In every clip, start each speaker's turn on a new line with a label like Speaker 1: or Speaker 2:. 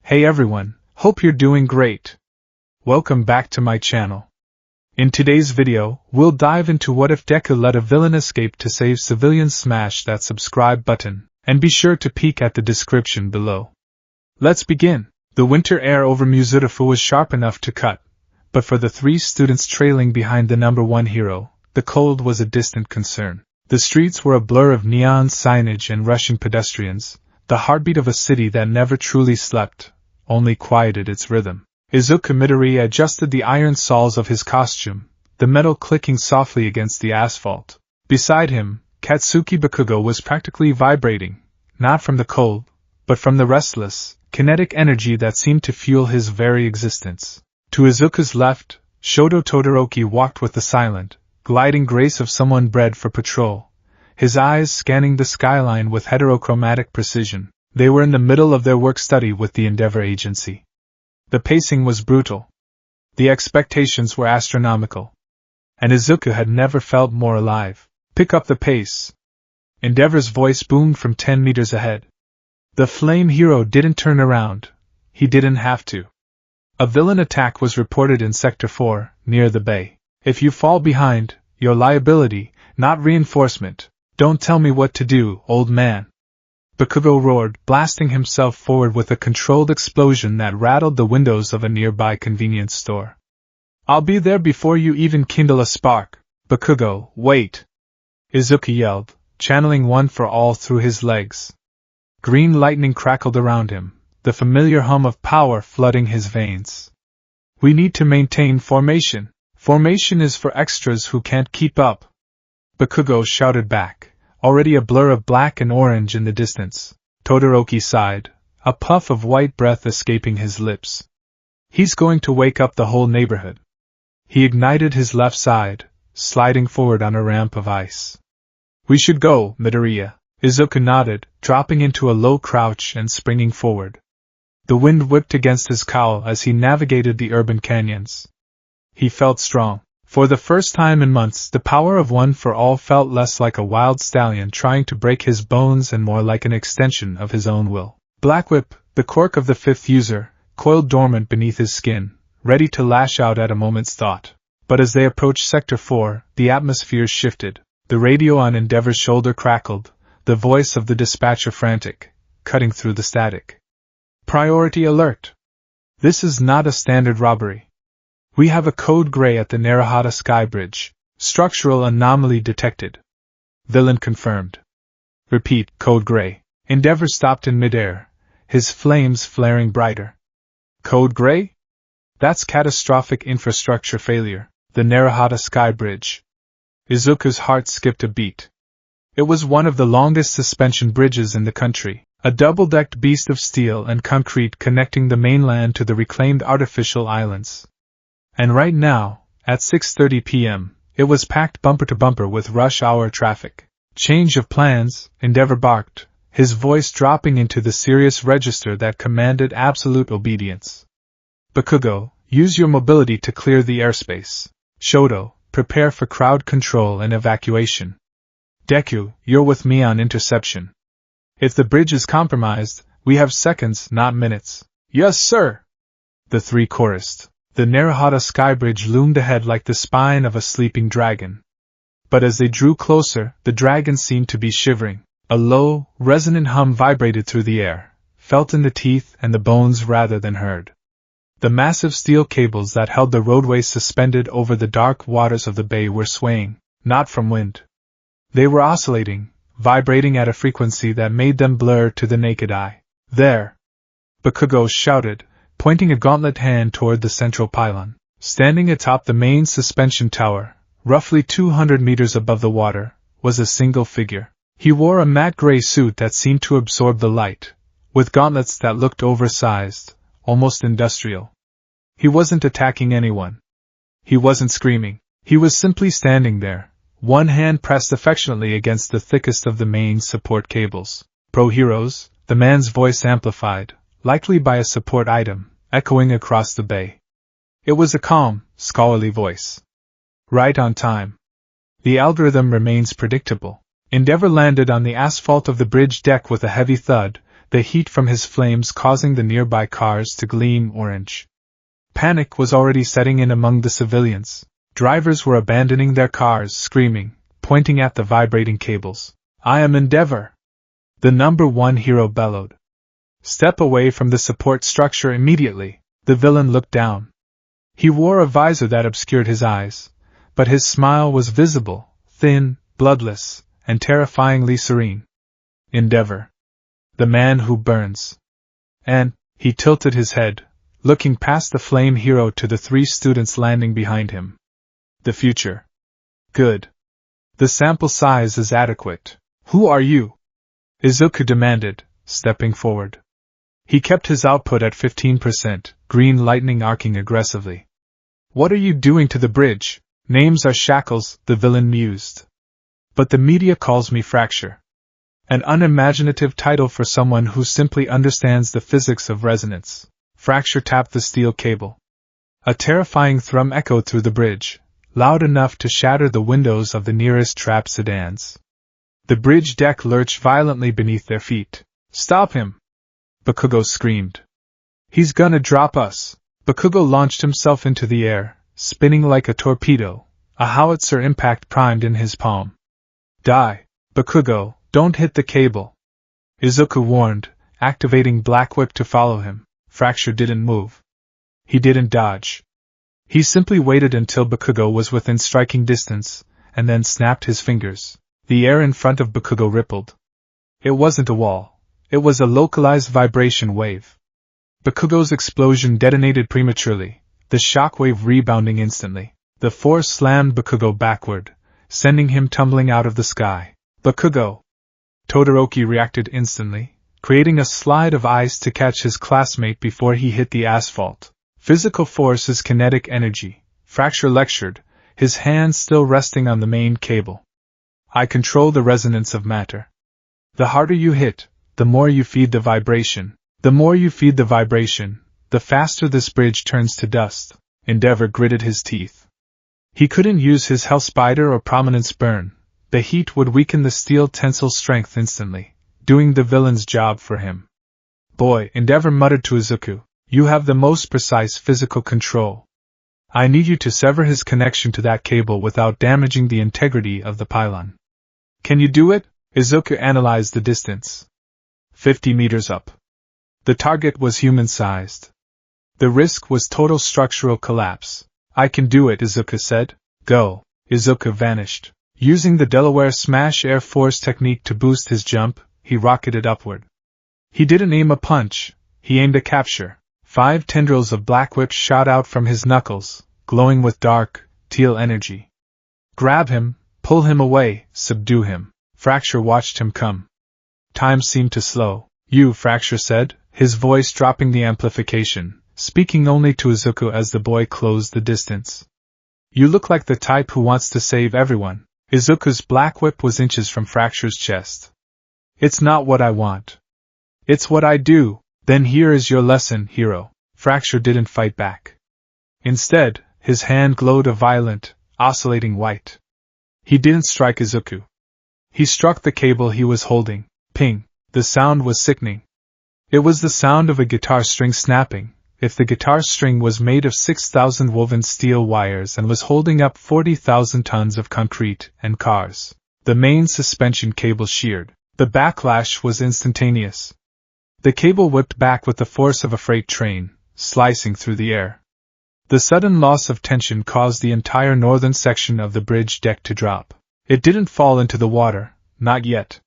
Speaker 1: Hey everyone, hope you're doing great. Welcome back to my channel. In today's video, we'll dive into what if Deku let a villain escape to save civilians. Smash that subscribe button, and be sure to peek at the description below. Let's begin. The winter air over Muzurafu was sharp enough to cut, but for the three students trailing behind the number one hero, the cold was a distant concern. The streets were a blur of neon signage and rushing pedestrians, the heartbeat of a city that never truly slept, only quieted its rhythm. Izuku Midori adjusted the iron soles of his costume, the metal clicking softly against the asphalt. Beside him, Katsuki Bakugo was practically vibrating, not from the cold, but from the restless, kinetic energy that seemed to fuel his very existence. To Izuku's left, Shoto Todoroki walked with the silent, gliding grace of someone bred for patrol, his eyes scanning the skyline with heterochromatic precision. They were in the middle of their work-study with the Endeavor Agency. The pacing was brutal. The expectations were astronomical. And Izuku had never felt more alive. Pick up the pace. Endeavor's voice boomed from 10 meters ahead. The flame hero didn't turn around. He didn't have to. A villain attack was reported in Sector 4, near the bay. If you fall behind, you're liability, not reinforcement. Don't tell me what to do, old man. Bakugo roared, blasting himself forward with a controlled explosion that rattled the windows of a nearby convenience store. I'll be there before you even kindle a spark. Bakugo, wait! Izuku yelled, channeling one for all through his legs. Green lightning crackled around him, the familiar hum of power flooding his veins. We need to maintain formation. Formation is for extras who can't keep up. Bakugo shouted back, already a blur of black and orange in the distance. Todoroki sighed, a puff of white breath escaping his lips. He's going to wake up the whole neighborhood. He ignited his left side, sliding forward on a ramp of ice. We should go, Midoriya. Izuku nodded, dropping into a low crouch and springing forward. The wind whipped against his cowl as he navigated the urban canyons. He felt strong. For the first time in months, the power of one for all felt less like a wild stallion trying to break his bones and more like an extension of his own will. Black Whip, the quirk of the fifth user, coiled dormant beneath his skin, ready to lash out at a moment's thought. But as they approached Sector 4, the atmosphere shifted. The radio on Endeavor's shoulder crackled, the voice of the dispatcher frantic, cutting through the static. Priority alert! This is not a standard robbery. We have a code gray at the Naruhata Sky Bridge. Structural anomaly detected. Villain confirmed. Repeat, code gray. Endeavor stopped in midair, his flames flaring brighter. Code gray? That's catastrophic infrastructure failure. The Naruhata Sky Bridge. Izuku's heart skipped a beat. It was one of the longest suspension bridges in the country, a double-decked beast of steel and concrete connecting the mainland to the reclaimed artificial islands. And right now, at 6:30 p.m., it was packed bumper to bumper with rush hour traffic. Change of plans, Endeavor barked, his voice dropping into the serious register that commanded absolute obedience. Bakugo, use your mobility to clear the airspace. Shoto, prepare for crowd control and evacuation. Deku, you're with me on interception. If the bridge is compromised, we have seconds, not minutes. Yes, sir! The three chorused. The Naruhata Skybridge loomed ahead like the spine of a sleeping dragon. But as they drew closer, the dragon seemed to be shivering. A low, resonant hum vibrated through the air, felt in the teeth and the bones rather than heard. The massive steel cables that held the roadway suspended over the dark waters of the bay were swaying, not from wind. They were oscillating, vibrating at a frequency that made them blur to the naked eye. There! Bakugo shouted, pointing a gauntlet hand toward the central pylon. Standing atop the main suspension tower, roughly 200 meters above the water, was a single figure. He wore a matte gray suit that seemed to absorb the light, with gauntlets that looked oversized, almost industrial. He wasn't attacking anyone. He wasn't screaming. He was simply standing there, one hand pressed affectionately against the thickest of the main support cables. Pro-heroes, the man's voice amplified, likely by a support item, echoing across the bay. It was a calm, scholarly voice. Right on time. The algorithm remains predictable. Endeavor landed on the asphalt of the bridge deck with a heavy thud, the heat from his flames causing the nearby cars to gleam orange. Panic was already setting in among the civilians. Drivers were abandoning their cars, screaming, pointing at the vibrating cables. "I am Endeavor!" The number one hero bellowed. "Step away from the support structure immediately." The villain looked down. He wore a visor that obscured his eyes, but his smile was visible, thin, bloodless, and terrifyingly serene. "Endeavor. The man who burns." And he tilted his head, looking past the flame hero to the three students landing behind him. "The future. Good. The sample size is adequate." "Who are you?" Izuku demanded, stepping forward. He kept his output at 15%, green lightning arcing aggressively. "What are you doing to the bridge?" "Names are shackles," the villain mused. "But the media calls me Fracture." An unimaginative title for someone who simply understands the physics of resonance. Fracture tapped the steel cable. A terrifying thrum echoed through the bridge, loud enough to shatter the windows of the nearest trap sedans. The bridge deck lurched violently beneath their feet. "Stop him!" Bakugo screamed. "He's gonna drop us!" Bakugo launched himself into the air, spinning like a torpedo, a howitzer impact primed in his palm. "Die, Bakugo, don't hit the cable!" Izuku warned, activating Black Whip to follow him. Fracture didn't move. He didn't dodge. He simply waited until Bakugo was within striking distance, and then snapped his fingers. The air in front of Bakugo rippled. It wasn't a wall. It was a localized vibration wave. Bakugo's explosion detonated prematurely, the shockwave rebounding instantly. The force slammed Bakugo backward, sending him tumbling out of the sky. "Bakugo!" Todoroki reacted instantly, creating a slide of ice to catch his classmate before he hit the asphalt. "Physical force is kinetic energy," Fracture lectured, his hands still resting on the main cable. "I control the resonance of matter. The harder you hit, the more you feed the vibration. The more you feed the vibration, the faster this bridge turns to dust." Endeavor gritted his teeth. He couldn't use his Hell Spider or Prominence Burn. The heat would weaken the steel tensile strength instantly, doing the villain's job for him. "Boy," Endeavor muttered to Izuku, "you have the most precise physical control. I need you to sever his connection to that cable without damaging the integrity of the pylon." "Can you do it?" Izuku analyzed the distance. 50 meters up. The target was human-sized. The risk was total structural collapse. "I can do it," Izuku said. "Go." Izuku vanished. Using the Delaware Smash Air Force technique to boost his jump, he rocketed upward. He didn't aim a punch, he aimed a capture. 5 tendrils of Black Whip shot out from his knuckles, glowing with dark, teal energy. "Grab him, pull him away, subdue him." Fracture watched him come. Time seemed to slow. "You," Fracture said, his voice dropping the amplification, speaking only to Izuku as the boy closed the distance. "You look like the type who wants to save everyone." Izuku's Black Whip was inches from Fracture's chest. "It's not what I want. It's what I do." "Then here is your lesson, hero." Fracture didn't fight back. Instead, his hand glowed a violent, oscillating white. He didn't strike Izuku. He struck the cable he was holding. Ping! The sound was sickening. It was the sound of a guitar string snapping, if the guitar string was made of 6,000 woven steel wires and was holding up 40,000 tons of concrete and cars. The main suspension cable sheared. The backlash was instantaneous. The cable whipped back with the force of a freight train, slicing through the air. The sudden loss of tension caused the entire northern section of the bridge deck to drop. It didn't fall into the water, not yet.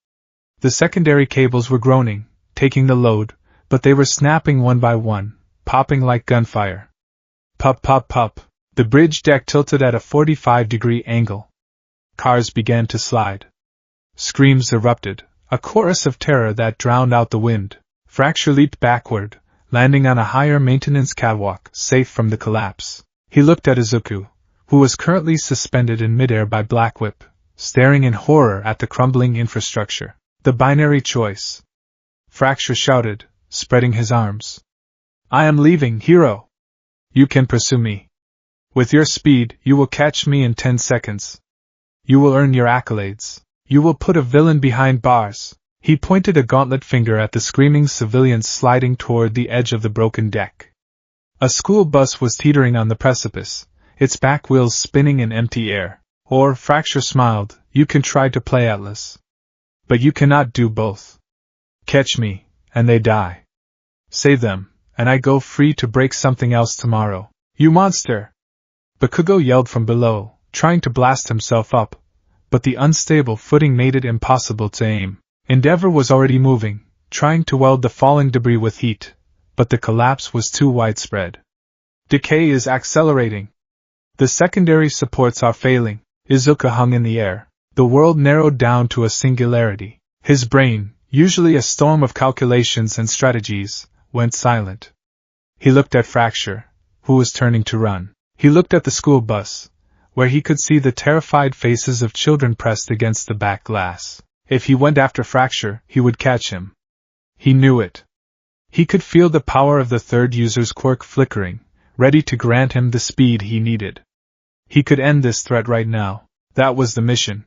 Speaker 1: The secondary cables were groaning, taking the load, but they were snapping one by one, popping like gunfire. Pop, pop, pop. The bridge deck tilted at a 45-degree angle. Cars began to slide. Screams erupted, a chorus of terror that drowned out the wind. Fracture leaped backward, landing on a higher maintenance catwalk, safe from the collapse. He looked at Izuku, who was currently suspended in midair by Black Whip, staring in horror at the crumbling infrastructure. "The binary choice." Fracture shouted, spreading his arms. "I am leaving, hero. You can pursue me. With your speed, you will catch me in 10 seconds. You will earn your accolades. You will put a villain behind bars. He pointed a gauntlet finger at the screaming civilians sliding toward the edge of the broken deck. A school bus was teetering on the precipice, its back wheels spinning in empty air. Or, Fracture smiled, you can try to play Atlas. But you cannot do both. Catch me, and they die. Save them, and I go free to break something else tomorrow. You monster! Bakugo yelled from below, trying to blast himself up, but the unstable footing made it impossible to aim. Endeavor was already moving, trying to weld the falling debris with heat, but the collapse was too widespread. Decay is accelerating. The secondary supports are failing. Izuku hung in the air. The world narrowed down to a singularity. His brain, usually a storm of calculations and strategies, went silent. He looked at Fracture, who was turning to run. He looked at the school bus, where he could see the terrified faces of children pressed against the back glass. If he went after Fracture, he would catch him. He knew it. He could feel the power of the third user's quirk flickering, ready to grant him the speed he needed. He could end this threat right now. That was the mission.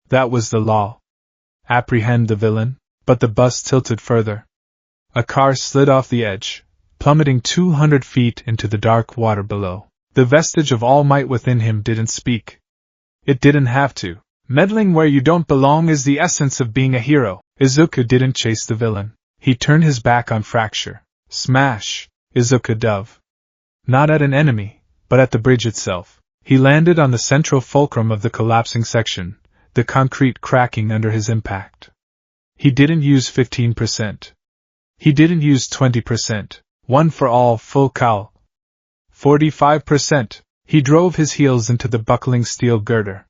Speaker 1: That was the law. Apprehend the villain, but the bus tilted further. A car slid off the edge, plummeting 200 feet into the dark water below. The vestige of all might within him didn't speak. It didn't have to. Meddling where you don't belong is the essence of being a hero. Izuku didn't chase the villain. He turned his back on Fracture. Smash! Izuku dove. Not at an enemy, but at the bridge itself. He landed on the central fulcrum of the collapsing section, the concrete cracking under his impact. He didn't use 15%. He didn't use 20%. One for all, full cow. 45%. He drove his heels into the buckling steel girder.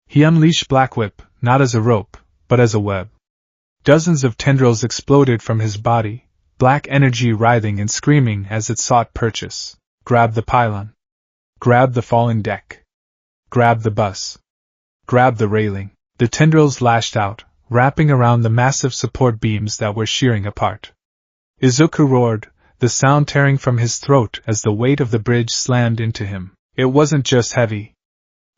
Speaker 1: He unleashed Black Whip, not as a rope, but as a web. Dozens of tendrils exploded from his body, black energy writhing and screaming as it sought purchase. Grab the pylon. Grab the falling deck. Grab the bus. Grab the railing. The tendrils lashed out, wrapping around the massive support beams that were shearing apart. Izuku roared, the sound tearing from his throat as the weight of the bridge slammed into him. It wasn't just heavy.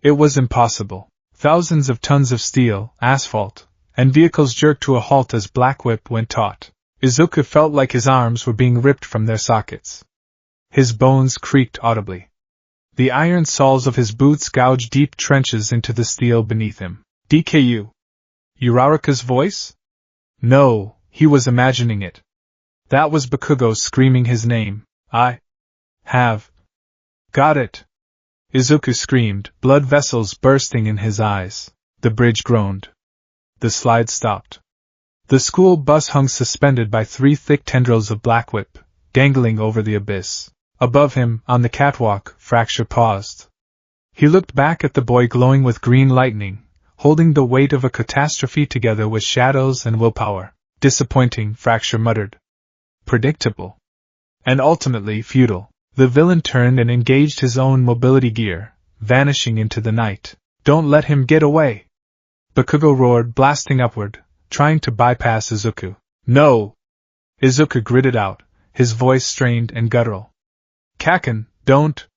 Speaker 1: It was impossible. Thousands of tons of steel, asphalt, and vehicles jerked to a halt as Black Whip went taut. Izuku felt like his arms were being ripped from their sockets. His bones creaked audibly. The iron soles of his boots gouged deep trenches into the steel beneath him. DKU. Uraraka's voice? No, he was imagining it. That was Bakugo screaming his name. I have got it. Izuku screamed, blood vessels bursting in his eyes. The bridge groaned. The slide stopped. The school bus hung suspended by 3 thick tendrils of Black Whip, dangling over the abyss. Above him, on the catwalk, Fracture paused. He looked back at the boy glowing with green lightning, holding the weight of a catastrophe together with shadows and willpower. Disappointing, Fracture muttered. Predictable. And ultimately futile. The villain turned and engaged his own mobility gear, vanishing into the night. Don't let him get away! Bakugo roared, blasting upward, trying to bypass Izuku. No! Izuku gritted out, his voice strained and guttural. Kaken, don't!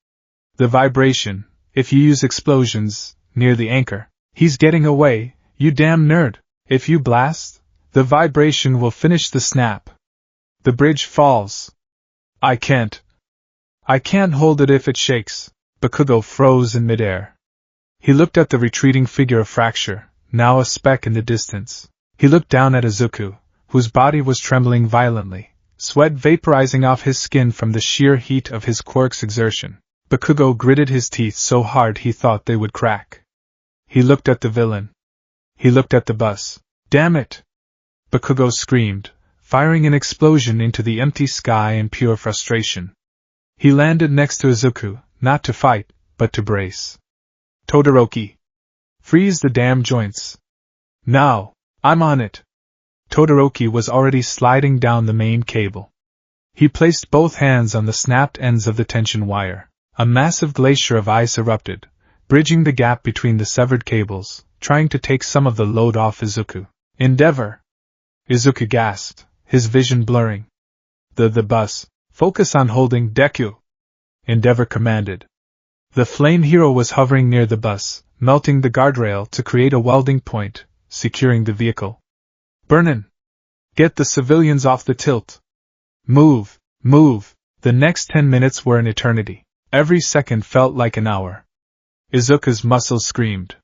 Speaker 1: The vibration, if you use explosions, near the anchor. He's getting away, you damn nerd! If you blast, the vibration will finish the snap. The bridge falls. I can't hold it if it shakes. Bakugo froze in midair. He looked at the retreating figure of Fracture, now a speck in the distance. He looked down at Izuku, whose body was trembling violently, sweat vaporizing off his skin from the sheer heat of his quirk's exertion. Bakugo gritted his teeth so hard he thought they would crack. He looked at the villain. He looked at the bus. Damn it! Bakugo screamed, firing an explosion into the empty sky in pure frustration. He landed next to Izuku, not to fight, but to brace. Todoroki. Freeze the damn joints. Now, I'm on it. Todoroki was already sliding down the main cable. He placed both hands on the snapped ends of the tension wire. A massive glacier of ice erupted, bridging the gap between the severed cables, trying to take some of the load off Izuku. Endeavor! Izuku gasped, his vision blurring. The bus. Focus on holding Deku. Endeavor commanded. The flame hero was hovering near the bus, melting the guardrail to create a welding point, securing the vehicle. Burnin! Get the civilians off the tilt! Move! Move! The next 10 minutes were an eternity. Every second felt like an hour. Izuku's muscles screamed.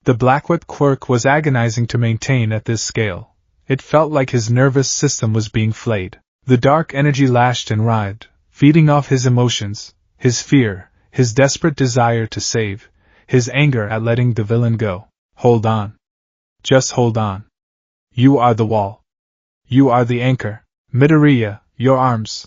Speaker 1: The black whip quirk was agonizing to maintain at this scale. It felt like his nervous system was being flayed. The dark energy lashed and writhed, feeding off his emotions, his fear, his desperate desire to save, his anger at letting the villain go. Hold on. Just hold on. You are the wall. You are the anchor. Midoriya, your arms.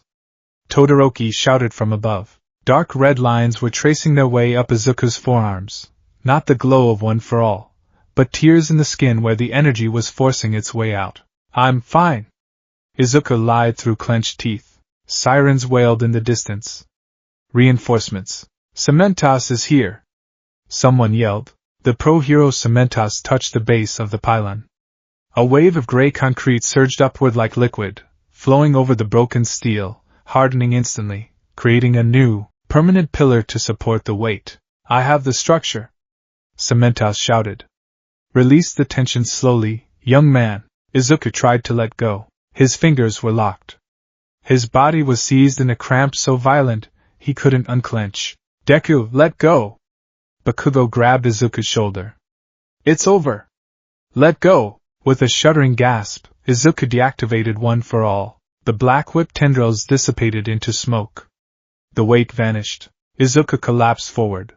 Speaker 1: Todoroki shouted from above. Dark red lines were tracing their way up Izuku's forearms. Not the glow of One for All, but tears in the skin where the energy was forcing its way out. I'm fine. Izuku lied through clenched teeth. Sirens wailed in the distance. Reinforcements. Cementos is here. Someone yelled. The pro-hero Cementos touched the base of the pylon. A wave of gray concrete surged upward like liquid, flowing over the broken steel, hardening instantly, creating a new, permanent pillar to support the weight. I have the structure. Cementos shouted. Release the tension slowly, young man. Izuku tried to let go. His fingers were locked. His body was seized in a cramp so violent, he couldn't unclench. Deku, let go! Bakugo grabbed Izuku's shoulder. It's over! Let go! With a shuddering gasp, Izuku deactivated One for All. The black whip tendrils dissipated into smoke. The weight vanished. Izuku collapsed forward.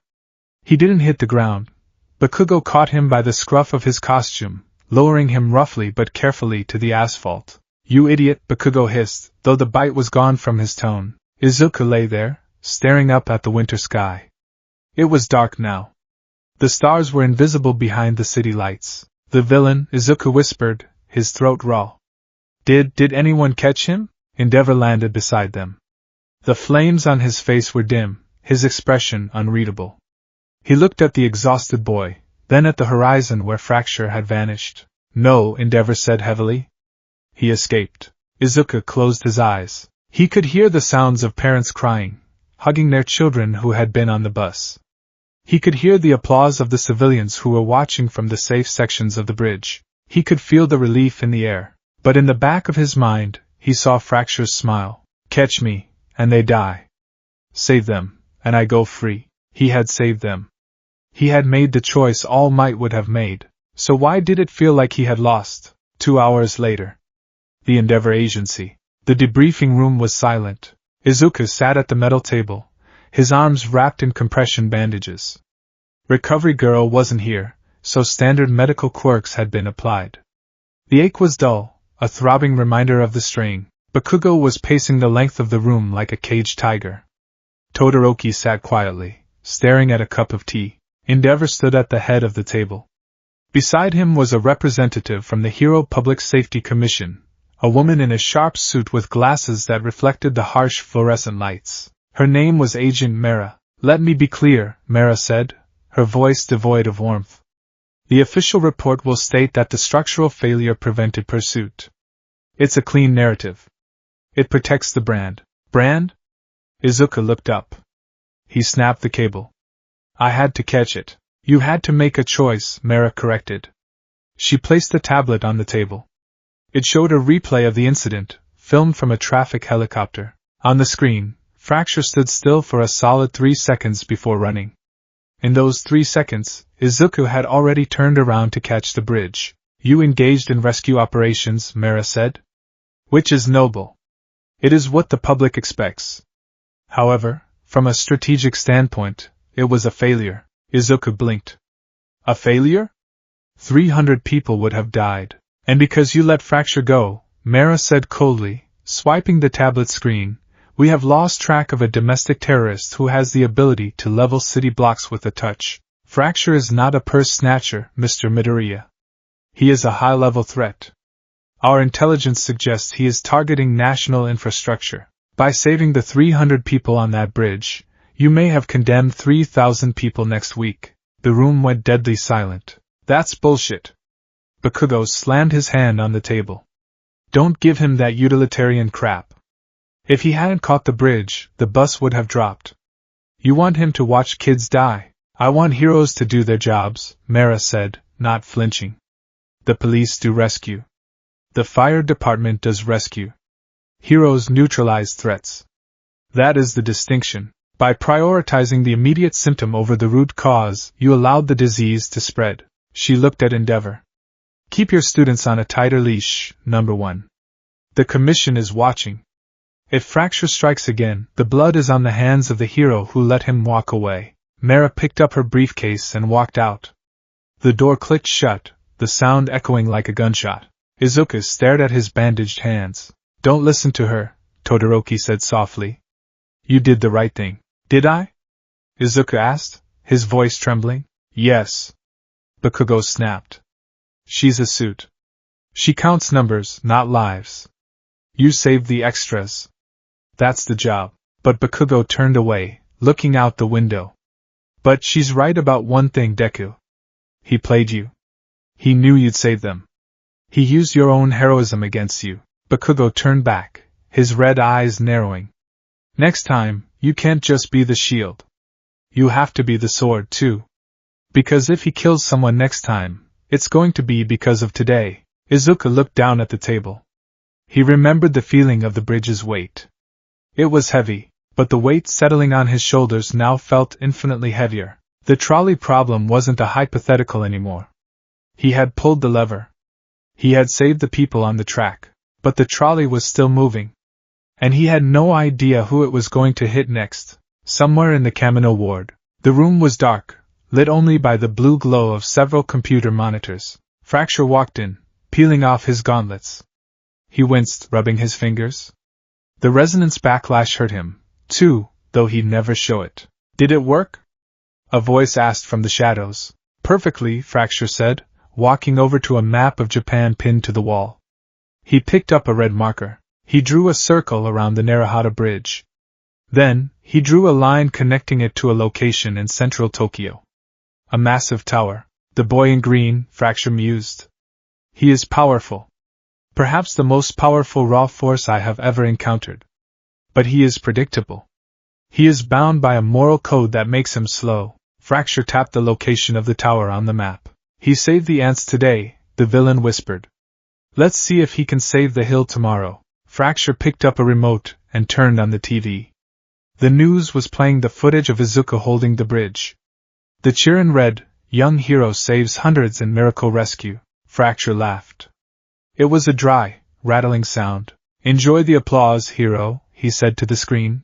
Speaker 1: He didn't hit the ground. Bakugo caught him by the scruff of his costume, lowering him roughly but carefully to the asphalt. You idiot, Bakugo hissed, though the bite was gone from his tone. Izuku lay there, staring up at the winter sky. It was dark now. The stars were invisible behind the city lights. The villain, Izuku whispered, his throat raw. Did anyone catch him? Endeavor landed beside them. The flames on his face were dim, his expression unreadable. He looked at the exhausted boy, then at the horizon where Fracture had vanished. No, Endeavor said heavily. He escaped. Izuku closed his eyes. He could hear the sounds of parents crying, hugging their children who had been on the bus. He could hear the applause of the civilians who were watching from the safe sections of the bridge. He could feel the relief in the air. But in the back of his mind, he saw Fracture's smile. Catch me, and they die. Save them, and I go free. He had saved them. He had made the choice All Might would have made. So why did it feel like he had lost? 2 hours later. The Endeavor Agency. The debriefing room was silent. Izuku sat at the metal table, his arms wrapped in compression bandages. Recovery Girl wasn't here, so standard medical quirks had been applied. The ache was dull, a throbbing reminder of the strain. Bakugo was pacing the length of the room like a caged tiger. Todoroki sat quietly, staring at a cup of tea. Endeavor stood at the head of the table. Beside him was a representative from the Hero Public Safety Commission, a woman in a sharp suit with glasses that reflected the harsh fluorescent lights. Her name was Agent Mera. Let me be clear, Mera said, her voice devoid of warmth. The official report will state that the structural failure prevented pursuit. It's a clean narrative. It protects the brand. Brand? Izuku looked up. He snapped the cable. I had to catch it. You had to make a choice, Mera corrected. She placed the tablet on the table. It showed a replay of the incident, filmed from a traffic helicopter. On the screen, Fracture stood still for a solid 3 seconds before running. In those 3 seconds, Izuku had already turned around to catch the bridge. You engaged in rescue operations, Mera said. Which is noble. It is what the public expects. However, from a strategic standpoint, it was a failure. Izuku blinked. A failure? 300 people would have died. And because you let Fracture go, Mera said coldly, swiping the tablet screen, we have lost track of a domestic terrorist who has the ability to level city blocks with a touch. Fracture is not a purse snatcher, Mr. Midoriya. He is a high-level threat. Our intelligence suggests he is targeting national infrastructure. By saving the 300 people on that bridge, you may have condemned 3,000 people next week. The room went deadly silent. That's bullshit. Bakugo slammed his hand on the table. Don't give him that utilitarian crap. If he hadn't caught the bridge, the bus would have dropped. You want him to watch kids die. I want heroes to do their jobs, Mera said, not flinching. The police do rescue. The fire department does rescue. Heroes neutralize threats. That is the distinction. By prioritizing the immediate symptom over the root cause, you allowed the disease to spread. She looked at Endeavor. Keep your students on a tighter leash, number 1. The commission is watching. If Fracture strikes again, the blood is on the hands of the hero who let him walk away. Mara picked up her briefcase and walked out. The door clicked shut, the sound echoing like a gunshot. Izuku stared at his bandaged hands. Don't listen to her, Todoroki said softly. You did the right thing. Did I? Izuku asked, his voice trembling. Yes. Bakugo snapped. She's a suit. She counts numbers, not lives. You saved the extras. That's the job. But Bakugo turned away, looking out the window. But she's right about one thing, Deku. He played you. He knew you'd save them. He used your own heroism against you. Bakugo turned back, his red eyes narrowing. Next time, you can't just be the shield. You have to be the sword, too. Because if he kills someone next time, it's going to be because of today. Izuku looked down at the table. He remembered the feeling of the bridge's weight. It was heavy, but the weight settling on his shoulders now felt infinitely heavier. The trolley problem wasn't a hypothetical anymore. He had pulled the lever. He had saved the people on the track, but the trolley was still moving. And he had no idea who it was going to hit next. Somewhere in the Kamino ward. The room was dark, lit only by the blue glow of several computer monitors. Fracture walked in, peeling off his gauntlets. He winced, rubbing his fingers. The resonance backlash hurt him, too, though he'd never show it. Did it work? A voice asked from the shadows. Perfectly, Fracture said, walking over to a map of Japan pinned to the wall. He picked up a red marker. He drew a circle around the Narahata Bridge. Then, he drew a line connecting it to a location in central Tokyo. A massive tower. The boy in green, Fracture mused. He is powerful. Perhaps the most powerful raw force I have ever encountered. But he is predictable. He is bound by a moral code that makes him slow. Fracture tapped the location of the tower on the map. He saved the ants today, the villain whispered. Let's see if he can save the hill tomorrow. Fracture picked up a remote and turned on the TV. The news was playing the footage of Izuku holding the bridge. The cheer read, Young hero saves hundreds in miracle rescue. Fracture laughed. It was a dry, rattling sound. Enjoy the applause, hero, he said to the screen.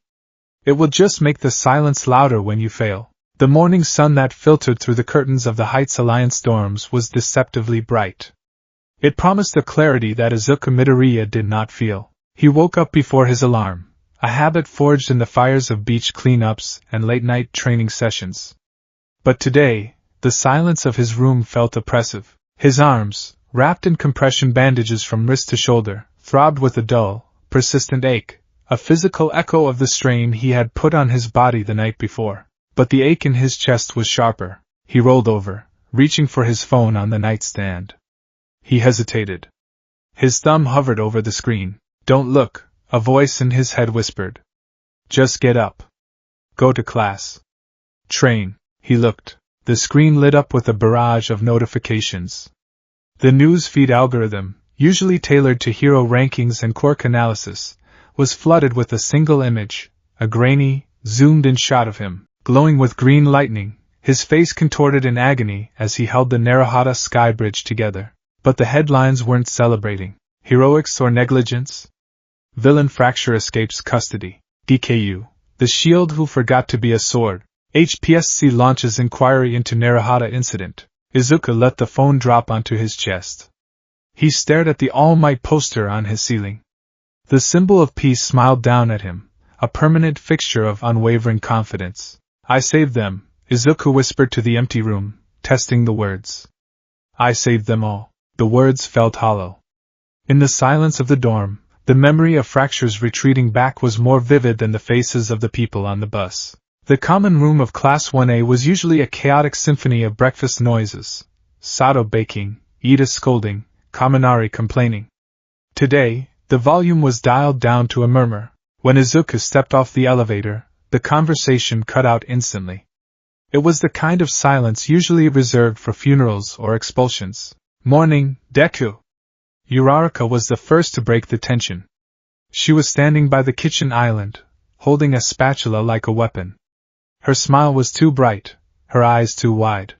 Speaker 1: It will just make the silence louder when you fail. The morning sun that filtered through the curtains of the Heights Alliance dorms was deceptively bright. It promised a clarity that Izuku Midoriya did not feel. He woke up before his alarm, a habit forged in the fires of beach cleanups and late-night training sessions. But today, the silence of his room felt oppressive. His arms, wrapped in compression bandages from wrist to shoulder, throbbed with a dull, persistent ache, a physical echo of the strain he had put on his body the night before. But the ache in his chest was sharper. He rolled over, reaching for his phone on the nightstand. He hesitated. His thumb hovered over the screen. Don't look, a voice in his head whispered. Just get up. Go to class. Train. He looked. The screen lit up with a barrage of notifications. The news feed algorithm, usually tailored to hero rankings and quirk analysis, was flooded with a single image, a grainy, zoomed-in shot of him, glowing with green lightning, his face contorted in agony as he held the Narahata sky bridge together. But the headlines weren't celebrating. Heroics or negligence? Villain Fracture escapes custody. DKU. The shield who forgot to be a sword. HPSC launches inquiry into Narahata incident. Izuku let the phone drop onto his chest. He stared at the All Might poster on his ceiling. The symbol of peace smiled down at him, a permanent fixture of unwavering confidence. I saved them, Izuku whispered to the empty room, testing the words. I saved them all. The words felt hollow. In the silence of the dorm, the memory of Fracture's retreating back was more vivid than the faces of the people on the bus. The common room of Class 1A was usually a chaotic symphony of breakfast noises. Sato baking, Ida scolding, Kaminari complaining. Today, the volume was dialed down to a murmur. When Izuku stepped off the elevator, the conversation cut out instantly. It was the kind of silence usually reserved for funerals or expulsions. Morning, Deku. Uraraka was the first to break the tension. She was standing by the kitchen island, holding a spatula like a weapon. Her smile was too bright, her eyes too wide.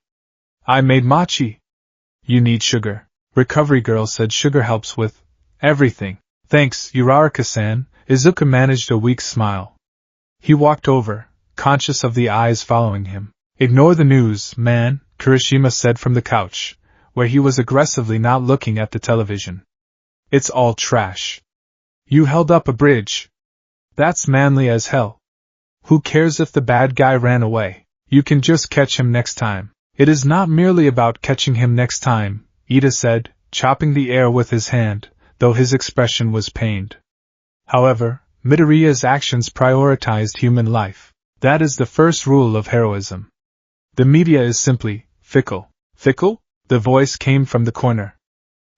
Speaker 1: I made mochi. You need sugar. Recovery girl said sugar helps with everything. Thanks, Uraraka-san. Izuku managed a weak smile. He walked over, conscious of the eyes following him. Ignore the news, man, Kirishima said from the couch, where he was aggressively not looking at the television. It's all trash. You held up a bridge. That's manly as hell. Who cares if the bad guy ran away? You can just catch him next time. It is not merely about catching him next time, Ida said, chopping the air with his hand, though his expression was pained. However, Midoriya's actions prioritized human life. That is the first rule of heroism. The media is simply fickle. Fickle? The voice came from the corner.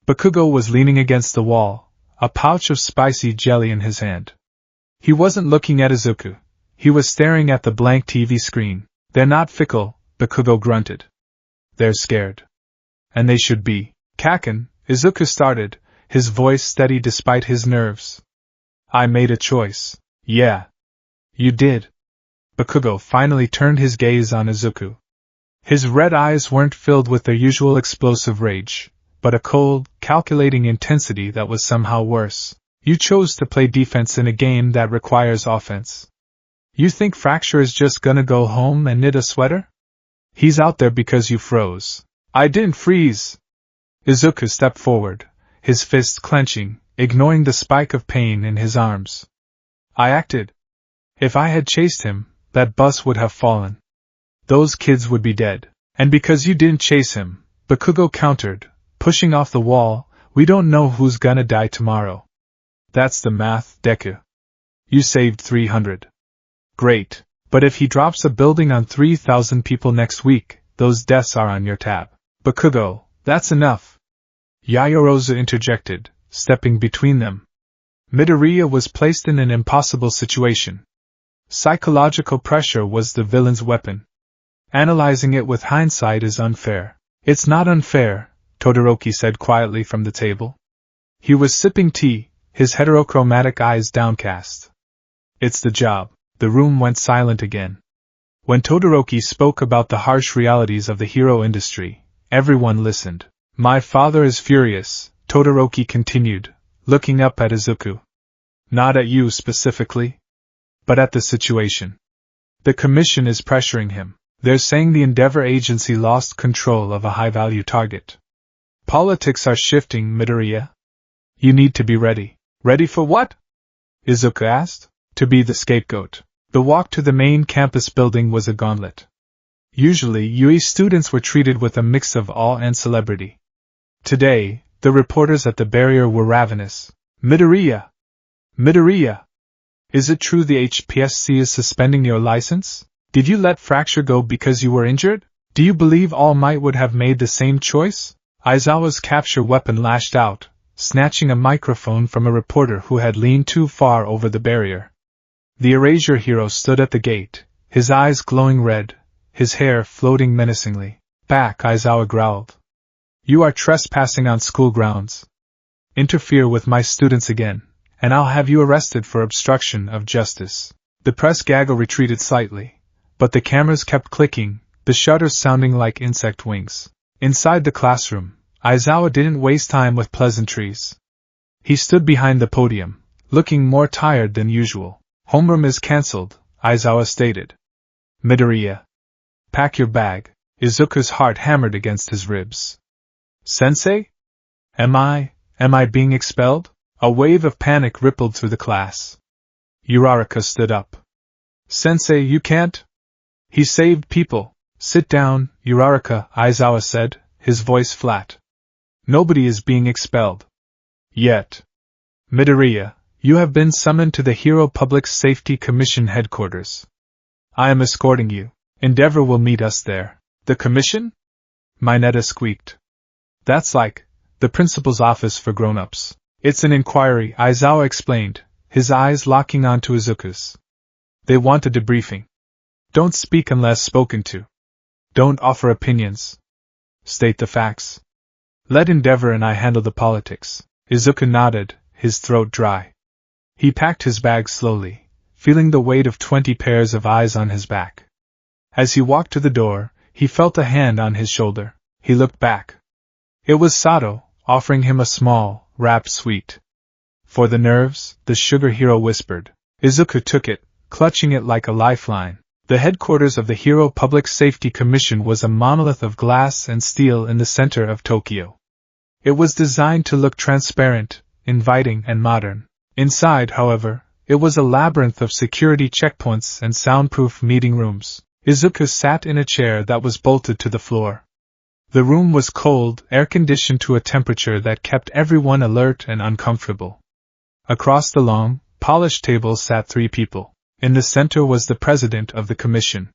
Speaker 1: Bakugo was leaning against the wall, a pouch of spicy jelly in his hand. He wasn't looking at Izuku. He was staring at the blank TV screen. They're not fickle, Bakugo grunted. They're scared. And they should be. Kaken, Izuku started, his voice steady despite his nerves. I made a choice. Yeah. You did. Bakugo finally turned his gaze on Izuku. His red eyes weren't filled with their usual explosive rage, but a cold, calculating intensity that was somehow worse. You chose to play defense in a game that requires offense. You think Fracture is just gonna go home and knit a sweater? He's out there because you froze. I didn't freeze. Izuku stepped forward, his fists clenching, ignoring the spike of pain in his arms. I acted. If I had chased him, that bus would have fallen. Those kids would be dead. And because you didn't chase him, Bakugo countered, pushing off the wall, we don't know who's gonna die tomorrow. That's the math, Deku. You saved 300. Great. But if he drops a building on 3,000 people next week, those deaths are on your tab. Bakugo, that's enough. Yaoyorozu interjected, stepping between them. Midoriya was placed in an impossible situation. Psychological pressure was the villain's weapon. Analyzing it with hindsight is unfair. It's not unfair, Todoroki said quietly from the table. He was sipping tea, his heterochromatic eyes downcast. It's the job. The room went silent again. When Todoroki spoke about the harsh realities of the hero industry, everyone listened. My father is furious, Todoroki continued, looking up at Izuku. Not at you specifically, but at the situation. The commission is pressuring him. They're saying the Endeavor Agency lost control of a high-value target. Politics are shifting, Midoriya. You need to be ready. Ready for what? Izuku asked. To be the scapegoat. The walk to the main campus building was a gauntlet. Usually, UE students were treated with a mix of awe and celebrity. Today, the reporters at the barrier were ravenous. Midoriya! Midoriya! Is it true the HPSC is suspending your license? Did you let Fracture go because you were injured? Do you believe All Might would have made the same choice? Aizawa's capture weapon lashed out, snatching a microphone from a reporter who had leaned too far over the barrier. The Erasure hero stood at the gate, his eyes glowing red, his hair floating menacingly. Back, Aizawa growled. You are trespassing on school grounds. Interfere with my students again, and I'll have you arrested for obstruction of justice. The press gaggle retreated slightly, but the cameras kept clicking, the shutters sounding like insect wings. Inside the classroom, Aizawa didn't waste time with pleasantries. He stood behind the podium, looking more tired than usual. Homeroom is cancelled, Aizawa stated. Midoriya. Pack your bag. Izuku's heart hammered against his ribs. Sensei? Am I being expelled? A wave of panic rippled through the class. Uraraka stood up. Sensei, you can't? He saved people. Sit down, Uraraka, Aizawa said, his voice flat. Nobody is being expelled. Yet. Midoriya, you have been summoned to the Hero Public Safety Commission headquarters. I am escorting you. Endeavor will meet us there. The commission? Mineta squeaked. That's like the principal's office for grown-ups. It's an inquiry, Aizawa explained, his eyes locking onto Izuku's. They want a debriefing. Don't speak unless spoken to. Don't offer opinions. State the facts. Let Endeavor and I handle the politics. Izuku nodded, his throat dry. He packed his bag slowly, feeling the weight of 20 pairs of eyes on his back. As he walked to the door, he felt a hand on his shoulder. He looked back. It was Sato, offering him a small, wrapped sweet. For the nerves, the sugar hero whispered. Izuku took it, clutching it like a lifeline. The headquarters of the Hero Public Safety Commission was a monolith of glass and steel in the center of Tokyo. It was designed to look transparent, inviting, and modern. Inside, however, it was a labyrinth of security checkpoints and soundproof meeting rooms. Izuku sat in a chair that was bolted to the floor. The room was cold, air-conditioned to a temperature that kept everyone alert and uncomfortable. Across the long, polished table sat 3 people. In the center was the president of the commission.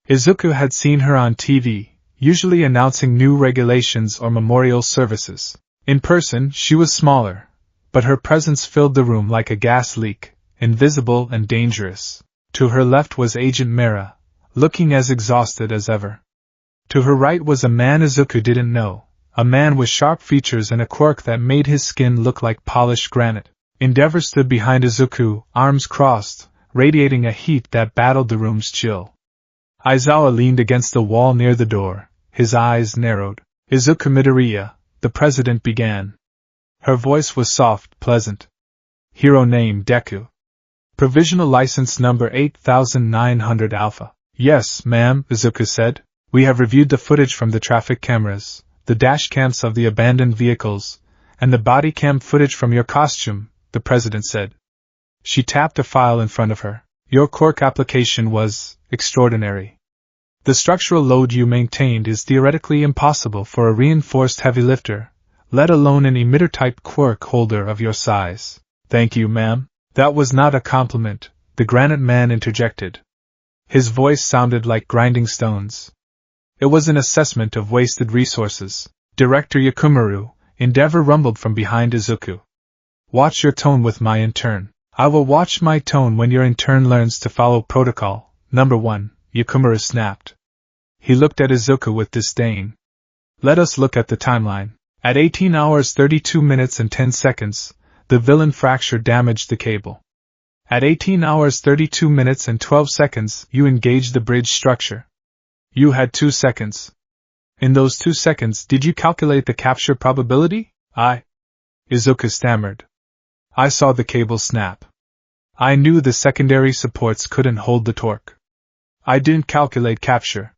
Speaker 1: Izuku had seen her on TV, usually announcing new regulations or memorial services. In person, she was smaller, but her presence filled the room like a gas leak, invisible and dangerous. To her left was Agent Mera, looking as exhausted as ever. To her right was a man Izuku didn't know, a man with sharp features and a quirk that made his skin look like polished granite. Endeavor stood behind Izuku, arms crossed, radiating a heat that battled the room's chill. Aizawa leaned against the wall near the door, his eyes narrowed. Izuku Midoriya, the president began. Her voice was soft, pleasant. Hero name Deku. Provisional license number 8900 Alpha. Yes, ma'am, Izuku said. We have reviewed the footage from the traffic cameras, the dash cams of the abandoned vehicles, and the body cam footage from your costume, the president said. She tapped a file in front of her. Your quirk application was extraordinary. The structural load you maintained is theoretically impossible for a reinforced heavy lifter, let alone an emitter-type quirk holder of your size. Thank you, ma'am. That was not a compliment, the granite man interjected. His voice sounded like grinding stones. It was an assessment of wasted resources. Director Yakumaru, Endeavor rumbled from behind Izuku. Watch your tone with my intern. I will watch my tone when your intern learns to follow protocol. Number 1, Yakumaru snapped. He looked at Izuku with disdain. Let us look at the timeline. At 18 hours 32 minutes and 10 seconds, the villain fracture damaged the cable. At 18 hours 32 minutes and 12 seconds, you engaged the bridge structure. You had 2 seconds. In those 2 seconds, did you calculate the capture probability? Izuku stammered. I saw the cable snap. I knew the secondary supports couldn't hold the torque. I didn't calculate capture.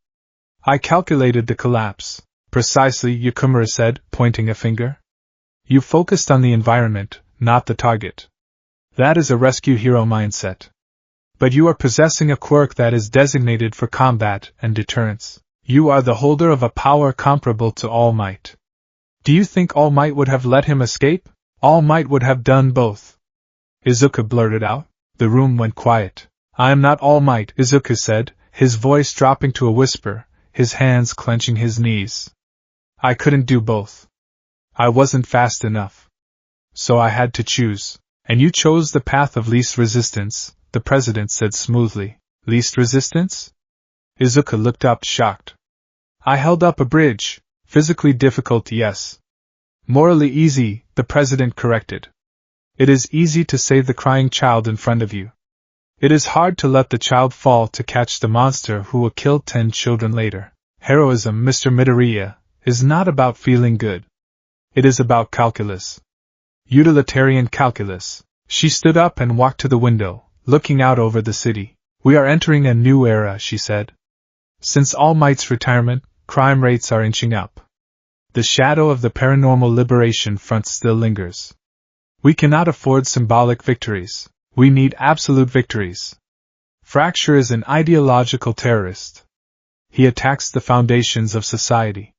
Speaker 1: I calculated the collapse. Precisely, Yakumura said, pointing a finger. You focused on the environment, not the target. That is a rescue hero mindset. But you are possessing a quirk that is designated for combat and deterrence. You are the holder of a power comparable to All Might. Do you think All Might would have let him escape? All Might would have done both. Izuku blurted out. The room went quiet. I am not All Might, Izuku said, his voice dropping to a whisper, his hands clenching his knees. I couldn't do both. I wasn't fast enough. So I had to choose. And you chose the path of least resistance, the president said smoothly. Least resistance? Izuku looked up, shocked. I held up a bridge. Physically difficult, yes. Morally easy, the president corrected. It is easy to save the crying child in front of you. It is hard to let the child fall to catch the monster who will kill 10 children later. Heroism, Mr. Midoriya, is not about feeling good. It is about calculus. Utilitarian calculus. She stood up and walked to the window, looking out over the city. We are entering a new era, she said. Since All Might's retirement, crime rates are inching up. The shadow of the paranormal liberation front still lingers. We cannot afford symbolic victories. We need absolute victories. Fracture is an ideological terrorist. He attacks the foundations of society.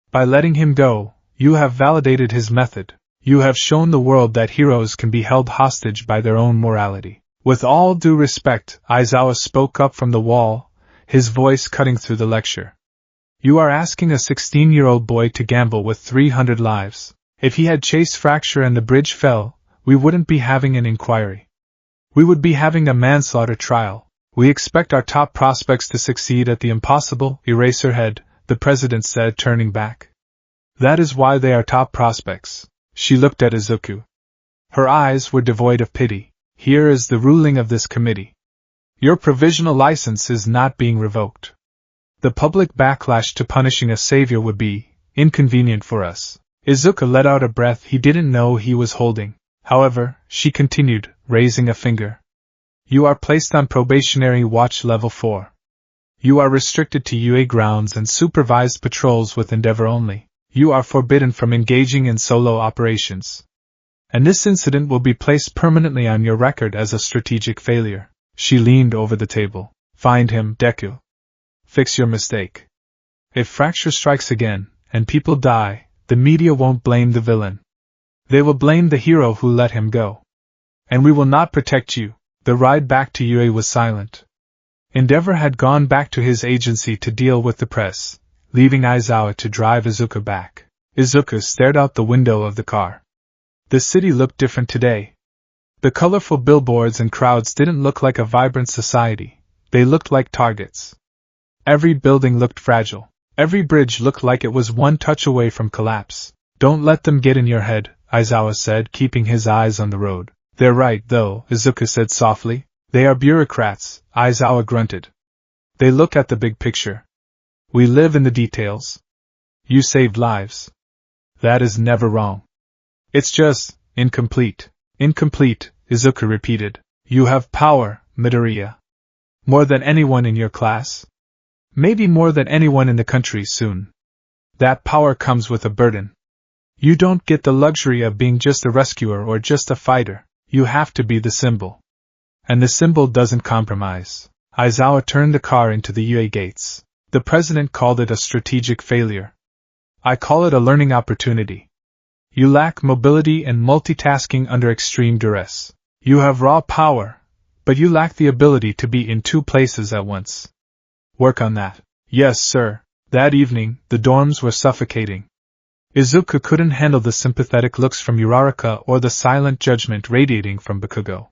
Speaker 1: By letting him go, you have validated his method. You have shown the world that heroes can be held hostage by their own morality. With all due respect, Aizawa spoke up from the wall, his voice cutting through the lecture. You are asking a 16-year-old boy to gamble with 300 lives. If he had chased Fracture and the bridge fell, we wouldn't be having an inquiry. We would be having a manslaughter trial. We expect our top prospects to succeed at the impossible. Eraserhead, the president said, turning back. That is why they are top prospects. She looked at Izuku. Her eyes were devoid of pity. Here is the ruling of this committee. Your provisional license is not being revoked. The public backlash to punishing a savior would be inconvenient for us. Izuku let out a breath he didn't know he was holding. However, she continued, raising a finger. You are placed on probationary watch level 4. You are restricted to UA grounds and supervised patrols with Endeavor only. You are forbidden from engaging in solo operations. And this incident will be placed permanently on your record as a strategic failure. She leaned over the table. Find him, Deku. Fix your mistake. If Fracture strikes again, and people die, the media won't blame the villain. They will blame the hero who let him go. And we will not protect you. The ride back to UA was silent. Endeavor had gone back to his agency to deal with the press, leaving Aizawa to drive Izuku back. Izuku stared out the window of the car. The city looked different today. The colorful billboards and crowds didn't look like a vibrant society. They looked like targets. Every building looked fragile. Every bridge looked like it was one touch away from collapse. Don't let them get in your head, Aizawa said, keeping his eyes on the road. They're right, though, Izuku said softly. They are bureaucrats, Aizawa grunted. They look at the big picture. We live in the details. You saved lives. That is never wrong. It's just incomplete. Incomplete, Izuku repeated. You have power, Midoriya. More than anyone in your class. Maybe more than anyone in the country soon. That power comes with a burden. You don't get the luxury of being just a rescuer or just a fighter. You have to be the symbol. And the symbol doesn't compromise. Aizawa turned the car into the UA gates. The president called it a strategic failure. I call it a learning opportunity. You lack mobility and multitasking under extreme duress. You have raw power, but you lack the ability to be in two places at once. Work on that. Yes, sir. That evening, the dorms were suffocating. Izuku couldn't handle the sympathetic looks from Uraraka or the silent judgment radiating from Bakugo.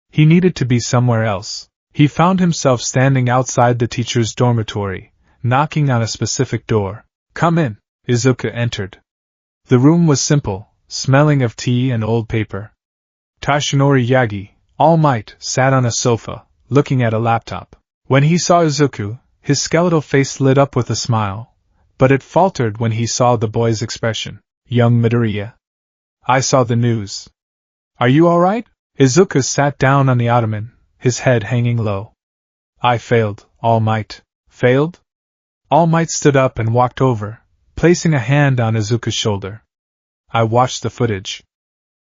Speaker 1: He needed to be somewhere else. He found himself standing outside the teacher's dormitory, knocking on a specific door. Come in. Izuku entered. The room was simple, smelling of tea and old paper. Tashinori Yagi, All Might, sat on a sofa, looking at a laptop. When he saw Izuku, his skeletal face lit up with a smile, but it faltered when he saw the boy's expression. Young Midoriya. I saw the news. Are you all right? Izuku sat down on the ottoman, his head hanging low. I failed, All Might. Failed? All Might stood up and walked over, placing a hand on Izuku's shoulder. I watched the footage.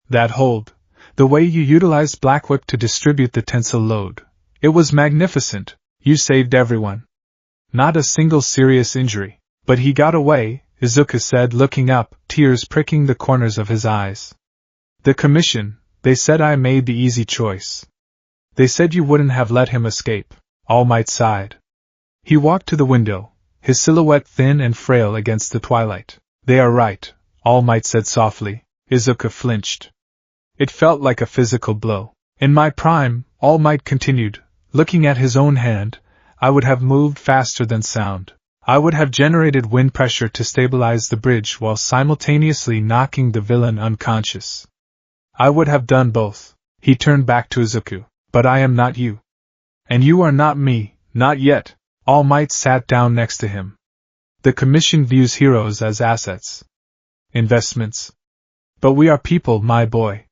Speaker 1: That hold, the way you utilized Black Whip to distribute the tensile load, it was magnificent. You saved everyone. Not a single serious injury. But he got away, Izuku said, looking up, tears pricking the corners of his eyes. The commission, they said I made the easy choice. They said you wouldn't have let him escape. All Might sighed. He walked to the window, his silhouette thin and frail against the twilight. They are right, All Might said softly. Izuku flinched. It felt like a physical blow. In my prime, All Might continued, looking at his own hand, I would have moved faster than sound. I would have generated wind pressure to stabilize the bridge while simultaneously knocking the villain unconscious. I would have done both. He turned back to Izuku. But I am not you. And you are not me, not yet. All Might sat down next to him. The Commission views heroes as assets. Investments. But we are people, my boy.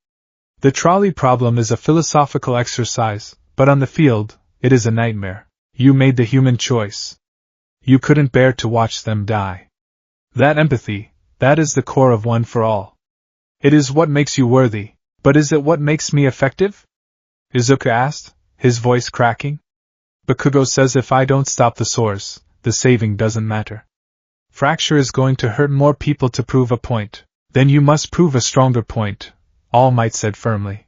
Speaker 1: The trolley problem is a philosophical exercise, but on the field, it is a nightmare. You made the human choice. You couldn't bear to watch them die. That empathy, that is the core of One for All. It is what makes you worthy, but is it what makes me effective? Izuku asked, his voice cracking. Bakugo says if I don't stop the source, the saving doesn't matter. Fracture is going to hurt more people to prove a point. Then you must prove a stronger point, All Might said firmly.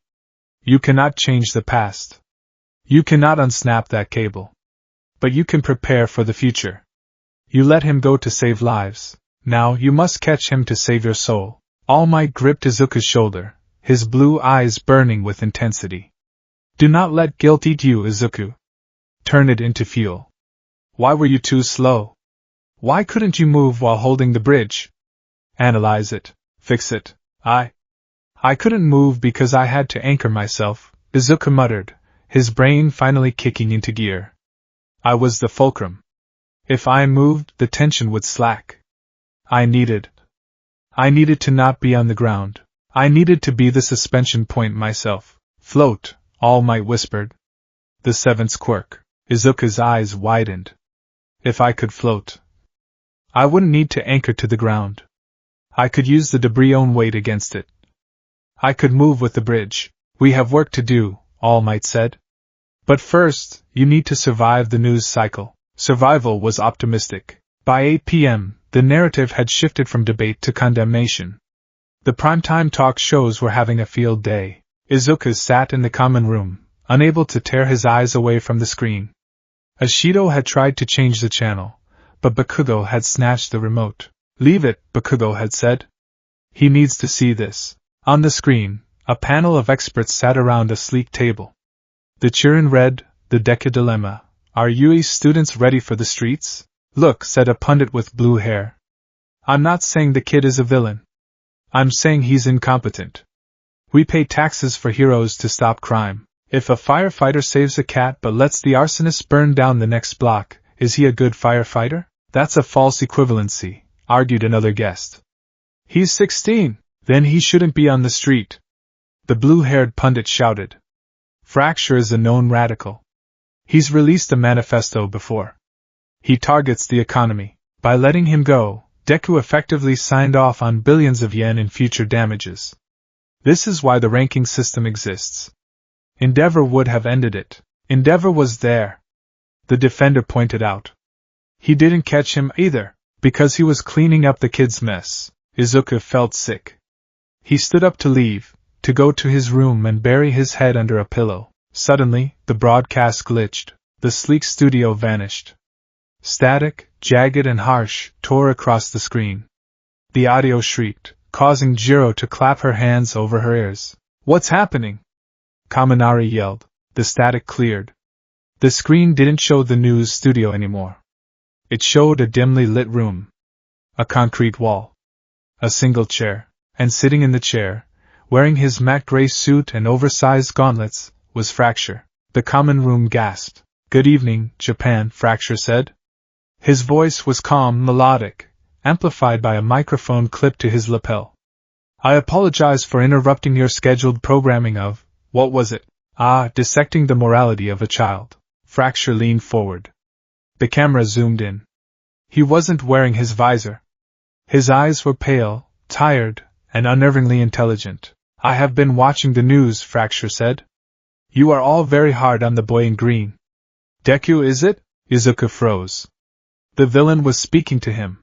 Speaker 1: You cannot change the past. You cannot unsnap that cable. But you can prepare for the future. You let him go to save lives. Now you must catch him to save your soul. All Might gripped Izuku's shoulder, his blue eyes burning with intensity. Do not let guilt eat you, Izuku. Turn it into fuel. Why were you too slow? Why couldn't you move while holding the bridge? Analyze it. Fix it. I couldn't move because I had to anchor myself, Izuku muttered, his brain finally kicking into gear. I was the fulcrum. If I moved, the tension would slack. I needed to not be on the ground. I needed to be the suspension point myself. Float, All Might whispered. The seventh quirk. Izuku's eyes widened. If I could float, I wouldn't need to anchor to the ground. I could use the debris own weight against it. I could move with the bridge. We have work to do, All Might said. But first, you need to survive the news cycle. Survival was optimistic. By 8 p.m., the narrative had shifted from debate to condemnation. The primetime talk shows were having a field day. Izuku sat in the common room, unable to tear his eyes away from the screen. Ashido had tried to change the channel, but Bakugo had snatched the remote. Leave it, Bakugo had said. He needs to see this. On the screen, a panel of experts sat around a sleek table. The Chirin read, The Deku Dilemma. Are UE's students ready for the streets? Look, said a pundit with blue hair. I'm not saying the kid is a villain. I'm saying he's incompetent. We pay taxes for heroes to stop crime. If a firefighter saves a cat but lets the arsonist burn down the next block, is he a good firefighter? That's a false equivalency, argued another guest. He's 16. Then he shouldn't be on the street. The blue-haired pundit shouted. Fracture is a known radical. He's released a manifesto before. He targets the economy. By letting him go, Deku effectively signed off on billions of yen in future damages. This is why the ranking system exists. Endeavor would have ended it. Endeavor was there. The defender pointed out. He didn't catch him either, because he was cleaning up the kid's mess. Izuku felt sick. He stood up to leave, to go to his room and bury his head under a pillow. Suddenly, the broadcast glitched. The sleek studio vanished. Static, jagged and harsh, tore across the screen. The audio shrieked, causing Jiro to clap her hands over her ears. What's happening? Kaminari yelled. The static cleared. The screen didn't show the news studio anymore. It showed a dimly lit room. A concrete wall. A single chair. And sitting in the chair, wearing his matte gray suit and oversized gauntlets, was Fracture. The common room gasped. Good evening, Japan, Fracture said. His voice was calm, melodic, amplified by a microphone clipped to his lapel. I apologize for interrupting your scheduled programming of, what was it? Dissecting the morality of a child. Fracture leaned forward. The camera zoomed in. He wasn't wearing his visor. His eyes were pale, tired, and unnervingly intelligent. I have been watching the news, Fracture said. You are all very hard on the boy in green. Deku, is it? Izuku froze. The villain was speaking to him.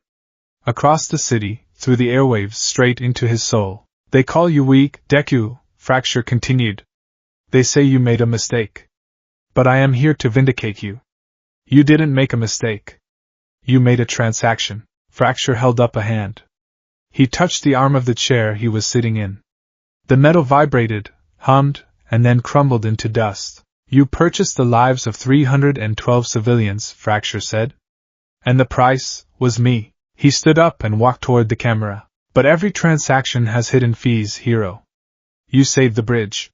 Speaker 1: Across the city, through the airwaves straight into his soul. They call you weak, Deku, Fracture continued. They say you made a mistake. But I am here to vindicate you. You didn't make a mistake. You made a transaction. Fracture held up a hand. He touched the arm of the chair he was sitting in. The metal vibrated, hummed, and then crumbled into dust. You purchased the lives of 312 civilians, Fracture said. And the price was me. He stood up and walked toward the camera. But every transaction has hidden fees, hero. You saved the bridge.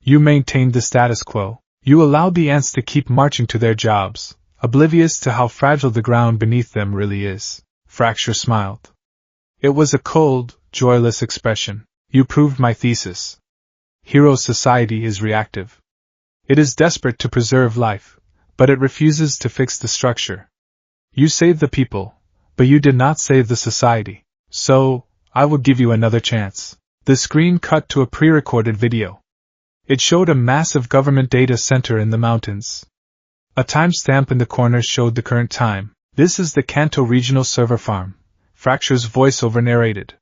Speaker 1: You maintained the status quo. You allowed the ants to keep marching to their jobs, oblivious to how fragile the ground beneath them really is. Fracture smiled. It was a cold, joyless expression. You proved my thesis. Hero society is reactive. It is desperate to preserve life, but it refuses to fix the structure. You saved the people, but you did not save the society. So, I will give you another chance. The screen cut to a pre-recorded video. It showed a massive government data center in the mountains. A timestamp in the corner showed the current time. This is the Kanto Regional Server Farm, Fracture's voiceover narrated.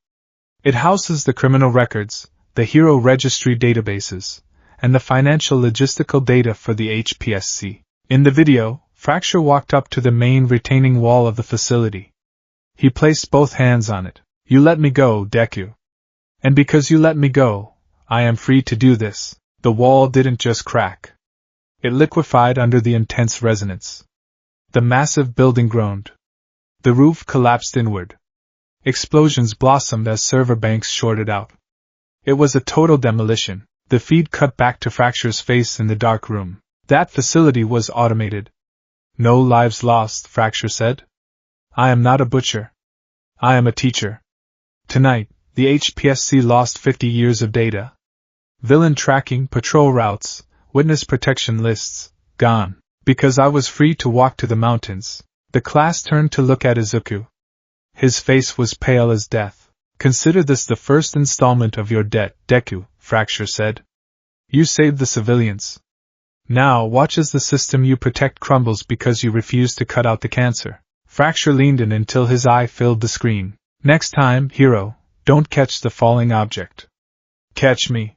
Speaker 1: It houses the criminal records, the hero registry databases, and the financial logistical data for the HPSC. In the video, Fracture walked up to the main retaining wall of the facility. He placed both hands on it. You let me go, Deku. And because you let me go, I am free to do this. The wall didn't just crack. It liquefied under the intense resonance. The massive building groaned. The roof collapsed inward. Explosions blossomed as server banks shorted out. It was a total demolition. The feed cut back to Fracture's face in the dark room. That facility was automated. No lives lost, Fracture said. I am not a butcher. I am a teacher. Tonight, the HPSC lost 50 years of data. Villain tracking, patrol routes, witness protection lists, gone. Because I was free to walk to the mountains. The class turned to look at Izuku. His face was pale as death. Consider this the first installment of your debt, Deku, Fracture said. You saved the civilians. Now watch as the system you protect crumbles because you refuse to cut out the cancer. Fracture leaned in until his eye filled the screen. Next time, hero, don't catch the falling object. Catch me.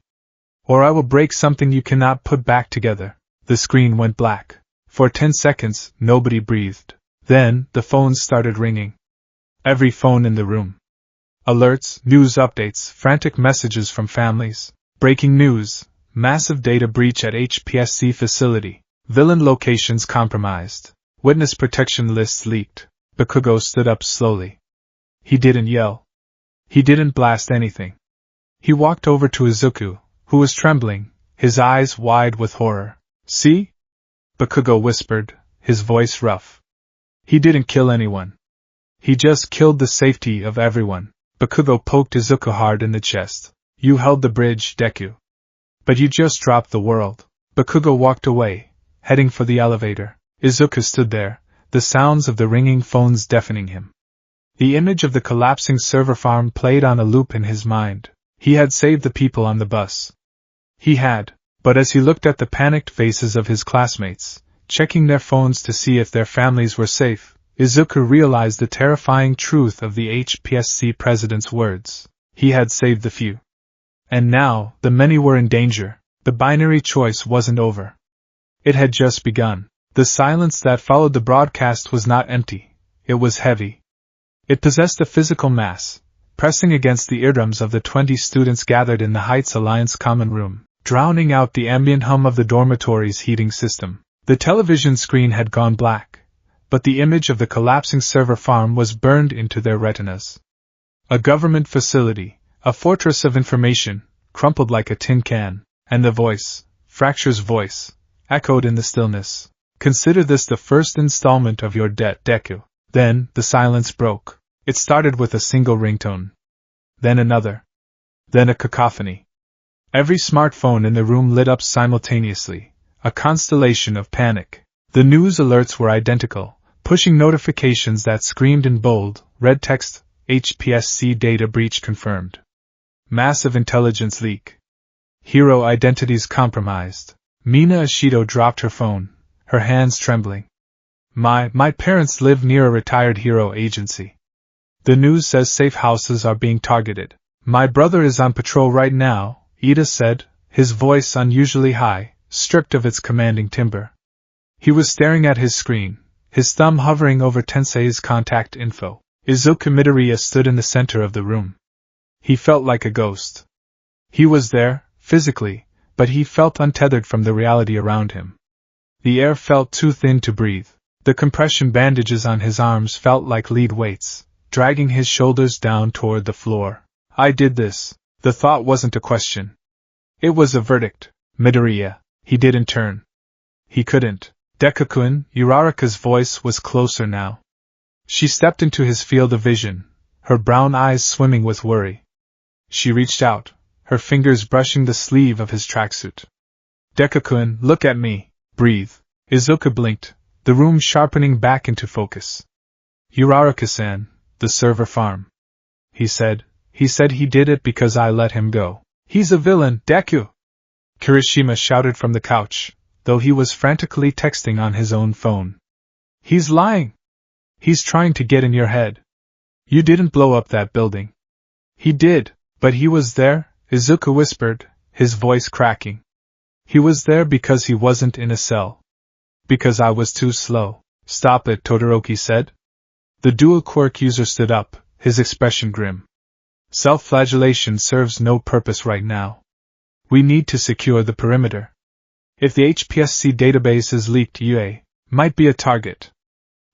Speaker 1: Or I will break something you cannot put back together. The screen went black. For 10 seconds, nobody breathed. Then, the phones started ringing. Every phone in the room. Alerts, news updates, frantic messages from families. Breaking news. Massive data breach at HPSC facility. Villain locations compromised. Witness protection lists leaked. Bakugo stood up slowly. He didn't yell. He didn't blast anything. He walked over to Izuku, who was trembling, his eyes wide with horror. See? Bakugo whispered, his voice rough. He didn't kill anyone. He just killed the safety of everyone. Bakugo poked Izuku hard in the chest. You held the bridge, Deku. But you just dropped the world. Bakugo walked away, heading for the elevator. Izuku stood there, the sounds of the ringing phones deafening him. The image of the collapsing server farm played on a loop in his mind. He had saved the people on the bus. He had, but as he looked at the panicked faces of his classmates, checking their phones to see if their families were safe, Izuku realized the terrifying truth of the HPSC president's words. He had saved the few. And now, the many were in danger. The binary choice wasn't over. It had just begun. The silence that followed the broadcast was not empty. It was heavy. It possessed a physical mass, pressing against the eardrums of the 20 students gathered in the Heights Alliance common room, drowning out the ambient hum of the dormitory's heating system. The television screen had gone black, but the image of the collapsing server farm was burned into their retinas. A government facility, a fortress of information, crumpled like a tin can, and the voice, Fracture's voice, echoed in the stillness. Consider this the first installment of your debt, Deku. Then, the silence broke. It started with a single ringtone. Then another. Then a cacophony. Every smartphone in the room lit up simultaneously, a constellation of panic. The news alerts were identical, pushing notifications that screamed in bold, red text, HPSC data breach confirmed. Massive intelligence leak. Hero identities compromised. Mina Ashido dropped her phone, her hands trembling. My parents live near a retired hero agency. The news says safe houses are being targeted. My brother is on patrol right now, Ida said, his voice unusually high, stripped of its commanding timbre. He was staring at his screen, his thumb hovering over Tensei's contact info. Izuku Midoriya stood in the center of the room. He felt like a ghost. He was there, physically, but he felt untethered from the reality around him. The air felt too thin to breathe. The compression bandages on his arms felt like lead weights, dragging his shoulders down toward the floor. I did this. The thought wasn't a question. It was a verdict. Midoriya. He didn't turn. He couldn't. Deku-kun, Uraraka's voice was closer now. She stepped into his field of vision, her brown eyes swimming with worry. She reached out, her fingers brushing the sleeve of his tracksuit. Deku-kun, look at me. Breathe. Izuku blinked, the room sharpening back into focus. Uraraka-san, the server farm. He said he did it because I let him go. He's a villain, Deku! Kirishima shouted from the couch, though he was frantically texting on his own phone. He's lying! He's trying to get in your head. You didn't blow up that building. He did, but he was there, Izuku whispered, his voice cracking. He was there because he wasn't in a cell. Because I was too slow. Stop it, Todoroki said. The dual quirk user stood up, his expression grim. Self-flagellation serves no purpose right now. We need to secure the perimeter. If the HPSC database is leaked, UA might be a target.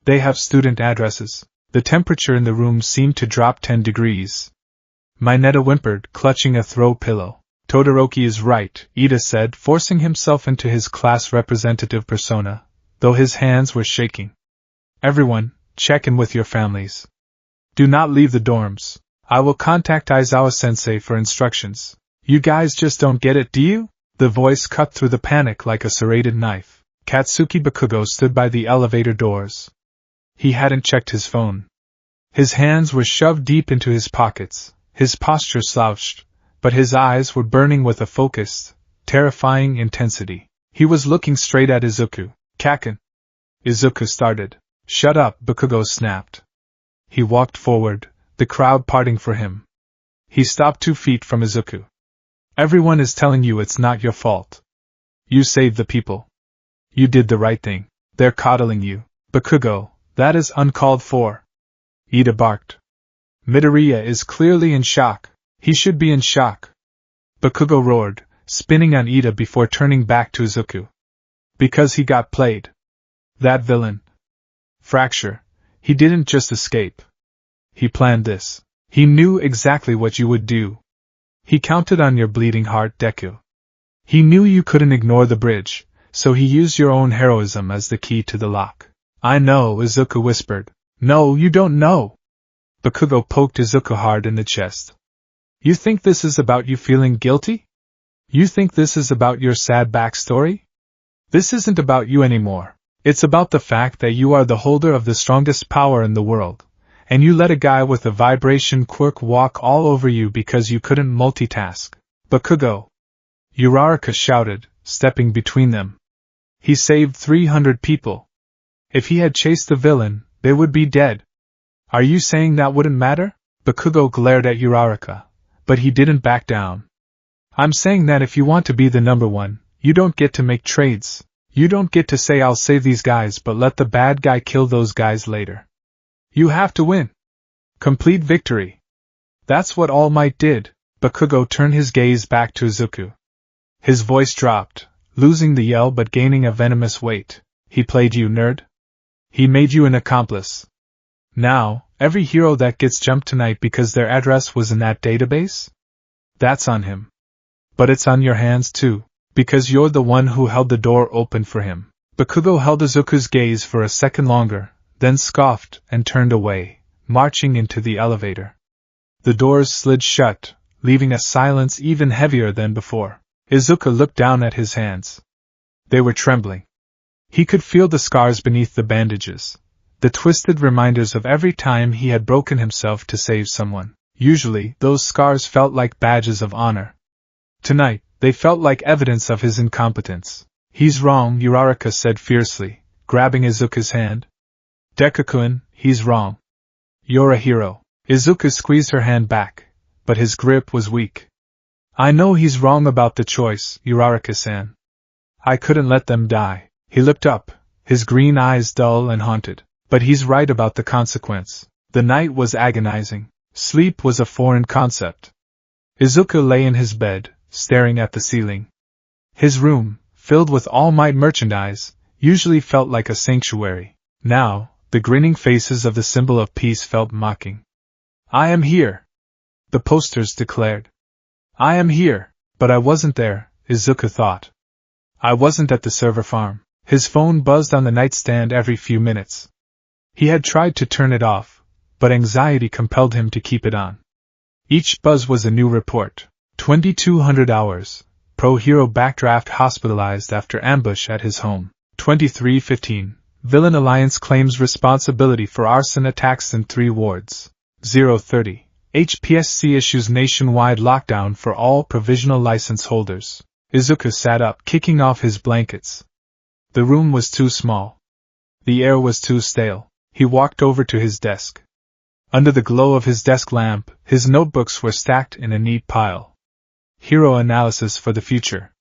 Speaker 1: They have student addresses. The temperature in the room seemed to drop 10 degrees. Mineta whimpered, clutching a throw pillow. Todoroki is right, Ida said, forcing himself into his class representative persona, though his hands were shaking. Everyone, check in with your families. Do not leave the dorms. I will contact Aizawa-sensei for instructions. You guys just don't get it, do you? The voice cut through the panic like a serrated knife. Katsuki Bakugo stood by the elevator doors. He hadn't checked his phone. His hands were shoved deep into his pockets, his posture slouched, but his eyes were burning with a focused, terrifying intensity. He was looking straight at Izuku. Kaken. Izuku started. Shut up, Bakugo snapped. He walked forward, the crowd parting for him. He stopped 2 feet from Izuku. Everyone is telling you it's not your fault. You saved the people. You did the right thing. They're coddling you. Bakugo, that is uncalled for. Ida barked. Midoriya is clearly in shock. He should be in shock. Bakugo roared, spinning on Ida before turning back to Izuku. Because he got played. That villain. Fracture. He didn't just escape. He planned this. He knew exactly what you would do. He counted on your bleeding heart, Deku. He knew you couldn't ignore the bridge, so he used your own heroism as the key to the lock. I know, Izuku whispered. No, you don't know. Bakugo poked Izuku hard in the chest. You think this is about you feeling guilty? You think this is about your sad backstory? This isn't about you anymore. It's about the fact that you are the holder of the strongest power in the world, and you let a guy with a vibration quirk walk all over you because you couldn't multitask. Bakugo! Uraraka shouted, stepping between them. He saved 300 people. If he had chased the villain, they would be dead. Are you saying that wouldn't matter? Bakugo glared at Uraraka, but he didn't back down. I'm saying that if you want to be the number one, you don't get to make trades. You don't get to say I'll save these guys but let the bad guy kill those guys later. You have to win. Complete victory. That's what All Might did. Bakugo turned his gaze back to Izuku. His voice dropped, losing the yell but gaining a venomous weight. He played you, nerd. He made you an accomplice. Now, every hero that gets jumped tonight because their address was in that database? That's on him. But it's on your hands too, because you're the one who held the door open for him. Bakugo held Izuku's gaze for a second longer, then scoffed and turned away, marching into the elevator. The doors slid shut, leaving a silence even heavier than before. Izuku looked down at his hands. They were trembling. He could feel the scars beneath the bandages, the twisted reminders of every time he had broken himself to save someone. Usually, those scars felt like badges of honor. Tonight, they felt like evidence of his incompetence. He's wrong, Uraraka said fiercely, grabbing Izuku's hand. Deku-kun, he's wrong. You're a hero. Izuku squeezed her hand back, but his grip was weak. I know he's wrong about the choice, Uraraka-san. I couldn't let them die. He looked up, his green eyes dull and haunted. But he's right about the consequence. The night was agonizing. Sleep was a foreign concept. Izuku lay in his bed, staring at the ceiling. His room, filled with All Might merchandise, usually felt like a sanctuary. Now, the grinning faces of the symbol of peace felt mocking. I am here, the posters declared. I am here, but I wasn't there, Izuku thought. I wasn't at the server farm. His phone buzzed on the nightstand every few minutes. He had tried to turn it off, but anxiety compelled him to keep it on. Each buzz was a new report. 2200 hours. Pro hero backdraft hospitalized after ambush at his home. 2315. Villain Alliance claims responsibility for arson attacks in 3 wards. 030. HPSC issues nationwide lockdown for all provisional license holders. Izuku sat up, kicking off his blankets. The room was too small. The air was too stale. He walked over to his desk. Under the glow of his desk lamp, his notebooks were stacked in a neat pile. Hero analysis for the future.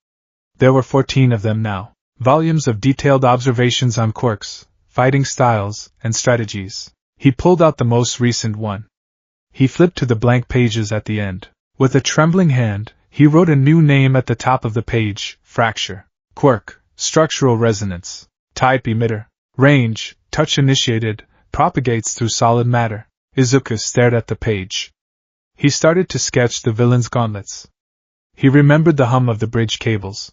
Speaker 1: There were 14 of them now. Volumes of detailed observations on quirks, fighting styles, and strategies. He pulled out the most recent one. He flipped to the blank pages at the end. With a trembling hand, he wrote a new name at the top of the page: Fracture. Quirk, Structural Resonance. Type Emitter. Range, Touch Initiated, propagates through solid matter. Izuku stared at the page. He started to sketch the villain's gauntlets. He remembered the hum of the bridge cables.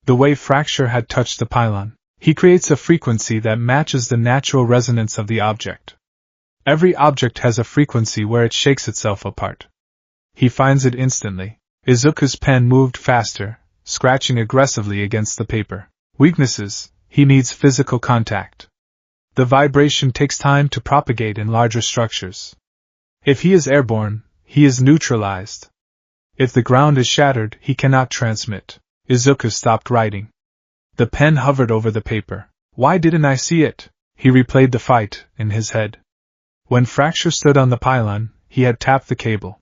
Speaker 1: The way fracture had touched the pylon. He creates a frequency that matches the natural resonance of the object. Every object has a frequency where it shakes itself apart. He finds it instantly. Izuku's pen moved faster, scratching aggressively against the paper. Weaknesses: he needs physical contact. The vibration takes time to propagate in larger structures. If he is airborne, he is neutralized. If the ground is shattered, he cannot transmit. Izuku stopped writing. The pen hovered over the paper. Why didn't I see it? He replayed the fight in his head. When Fracture stood on the pylon, he had tapped the cable.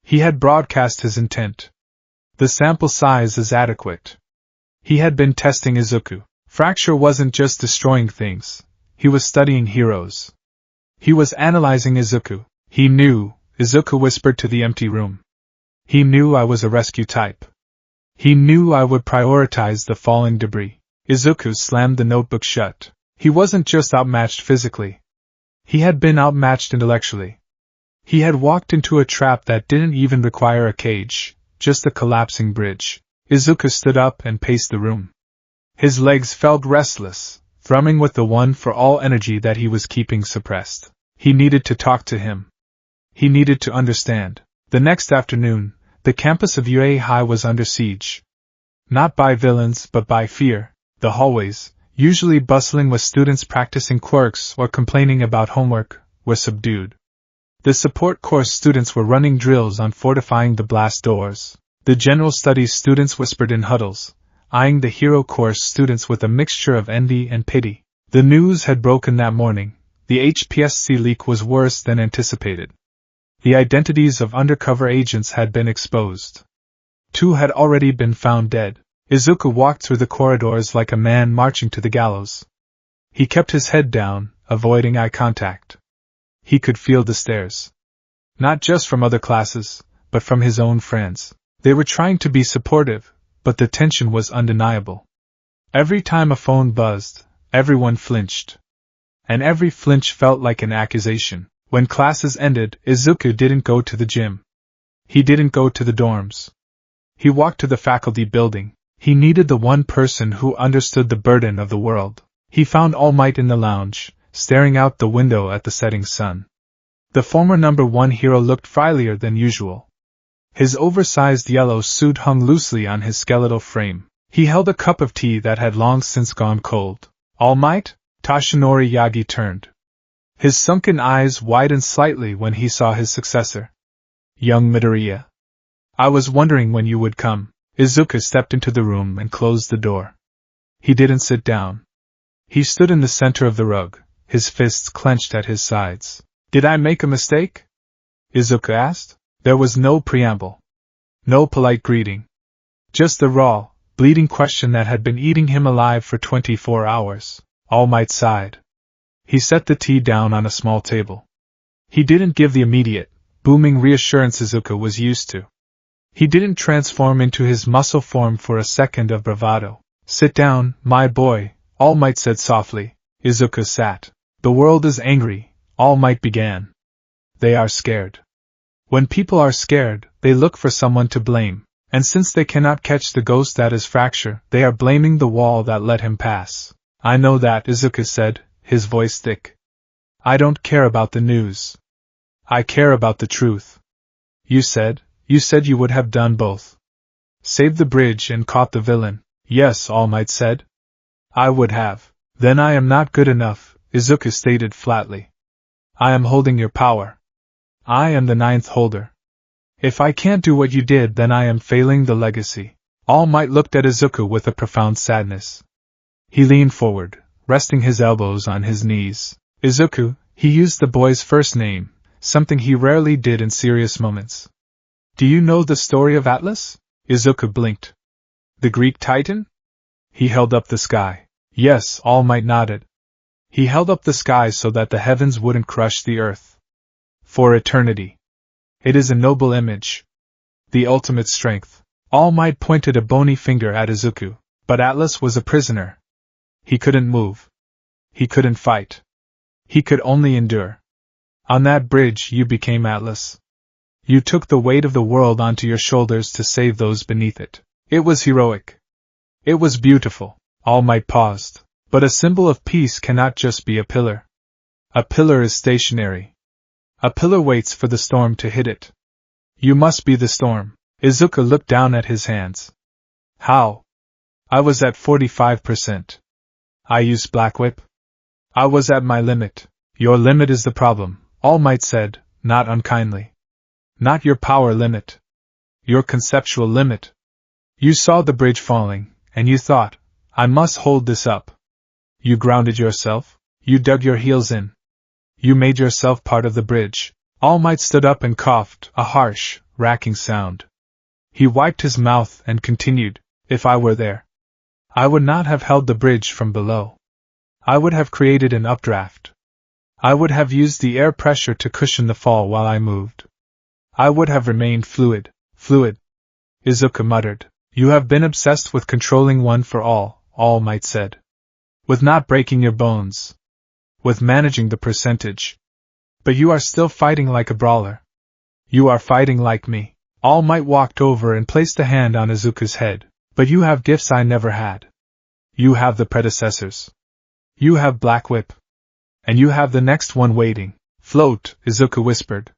Speaker 1: He had broadcast his intent. The sample size is adequate. He had been testing Izuku. Fracture wasn't just destroying things. He was studying heroes. He was analyzing Izuku. He knew, Izuku whispered to the empty room. He knew I was a rescue type. He knew I would prioritize the falling debris. Izuku slammed the notebook shut. He wasn't just outmatched physically. He had been outmatched intellectually. He had walked into a trap that didn't even require a cage, just a collapsing bridge. Izuku stood up and paced the room. His legs felt restless, thrumming with the one-for-all energy that he was keeping suppressed. He needed to talk to him. He needed to understand. The next afternoon, the campus of UA High was under siege. Not by villains, but by fear. The hallways, usually bustling with students practicing quirks or complaining about homework, were subdued. The support course students were running drills on fortifying the blast doors. The general studies students whispered in huddles, eyeing the hero course students with a mixture of envy and pity. The news had broken that morning. The HPSC leak was worse than anticipated. The identities of undercover agents had been exposed. 2 had already been found dead. Izuku walked through the corridors like a man marching to the gallows. He kept his head down, avoiding eye contact. He could feel the stares. Not just from other classes, but from his own friends. They were trying to be supportive, but the tension was undeniable. Every time a phone buzzed, everyone flinched. And every flinch felt like an accusation. When classes ended, Izuku didn't go to the gym. He didn't go to the dorms. He walked to the faculty building. He needed the one person who understood the burden of the world. He found All Might in the lounge, staring out the window at the setting sun. The former number 1 hero looked friendlier than usual. His oversized yellow suit hung loosely on his skeletal frame. He held a cup of tea that had long since gone cold. All Might? Toshinori Yagi turned. His sunken eyes widened slightly when he saw his successor. Young Midoriya. I was wondering when you would come. Izuku stepped into the room and closed the door. He didn't sit down. He stood in the center of the rug, his fists clenched at his sides. Did I make a mistake? Izuku asked. There was no preamble. No polite greeting. Just the raw, bleeding question that had been eating him alive for 24 hours. All Might sighed. He set the tea down on a small table. He didn't give the immediate, booming reassurance Izuku was used to. He didn't transform into his muscle form for a second of bravado. Sit down, my boy, All Might said softly. Izuku sat. The world is angry, All Might began. They are scared. When people are scared, they look for someone to blame. And since they cannot catch the ghost that is Fracture, they are blaming the wall that let him pass. I know that, Izuku said, his voice thick. I don't care about the news. I care about the truth. You said you would have done both. Saved the bridge and caught the villain. Yes, All Might said. I would have. Then I am not good enough, Izuku stated flatly. I am holding your power. I am the 9th holder. If I can't do what you did, then I am failing the legacy. All Might looked at Izuku with a profound sadness. He leaned forward, resting his elbows on his knees. Izuku, he used the boy's first name, something he rarely did in serious moments. Do you know the story of Atlas? Izuku blinked. The Greek titan? He held up the sky. Yes, All Might nodded. He held up the sky so that the heavens wouldn't crush the earth. For eternity. It is a noble image. The ultimate strength. All Might pointed a bony finger at Izuku, but Atlas was a prisoner. He couldn't move. He couldn't fight. He could only endure. On that bridge you became Atlas. You took the weight of the world onto your shoulders to save those beneath it. It was heroic. It was beautiful. All Might paused. But a symbol of peace cannot just be a pillar. A pillar is stationary. A pillar waits for the storm to hit it. You must be the storm. Izuku looked down at his hands. How? I was at 45%. I used Black Whip. I was at my limit. Your limit is the problem, All Might said, not unkindly. Not your power limit. Your conceptual limit. You saw the bridge falling, and you thought, I must hold this up. You grounded yourself. You dug your heels in. You made yourself part of the bridge. All Might stood up and coughed, a harsh, racking sound. He wiped his mouth and continued, if I were there, I would not have held the bridge from below. I would have created an updraft. I would have used the air pressure to cushion the fall while I moved. I would have remained fluid. Izuku muttered. You have been obsessed with controlling one for All Might said. With not breaking your bones. With managing the percentage. But you are still fighting like a brawler. You are fighting like me. All Might walked over and placed a hand on Izuku's head. But you have gifts I never had. You have the predecessors. You have Black Whip. And you have the next one waiting. Float, Izuku whispered.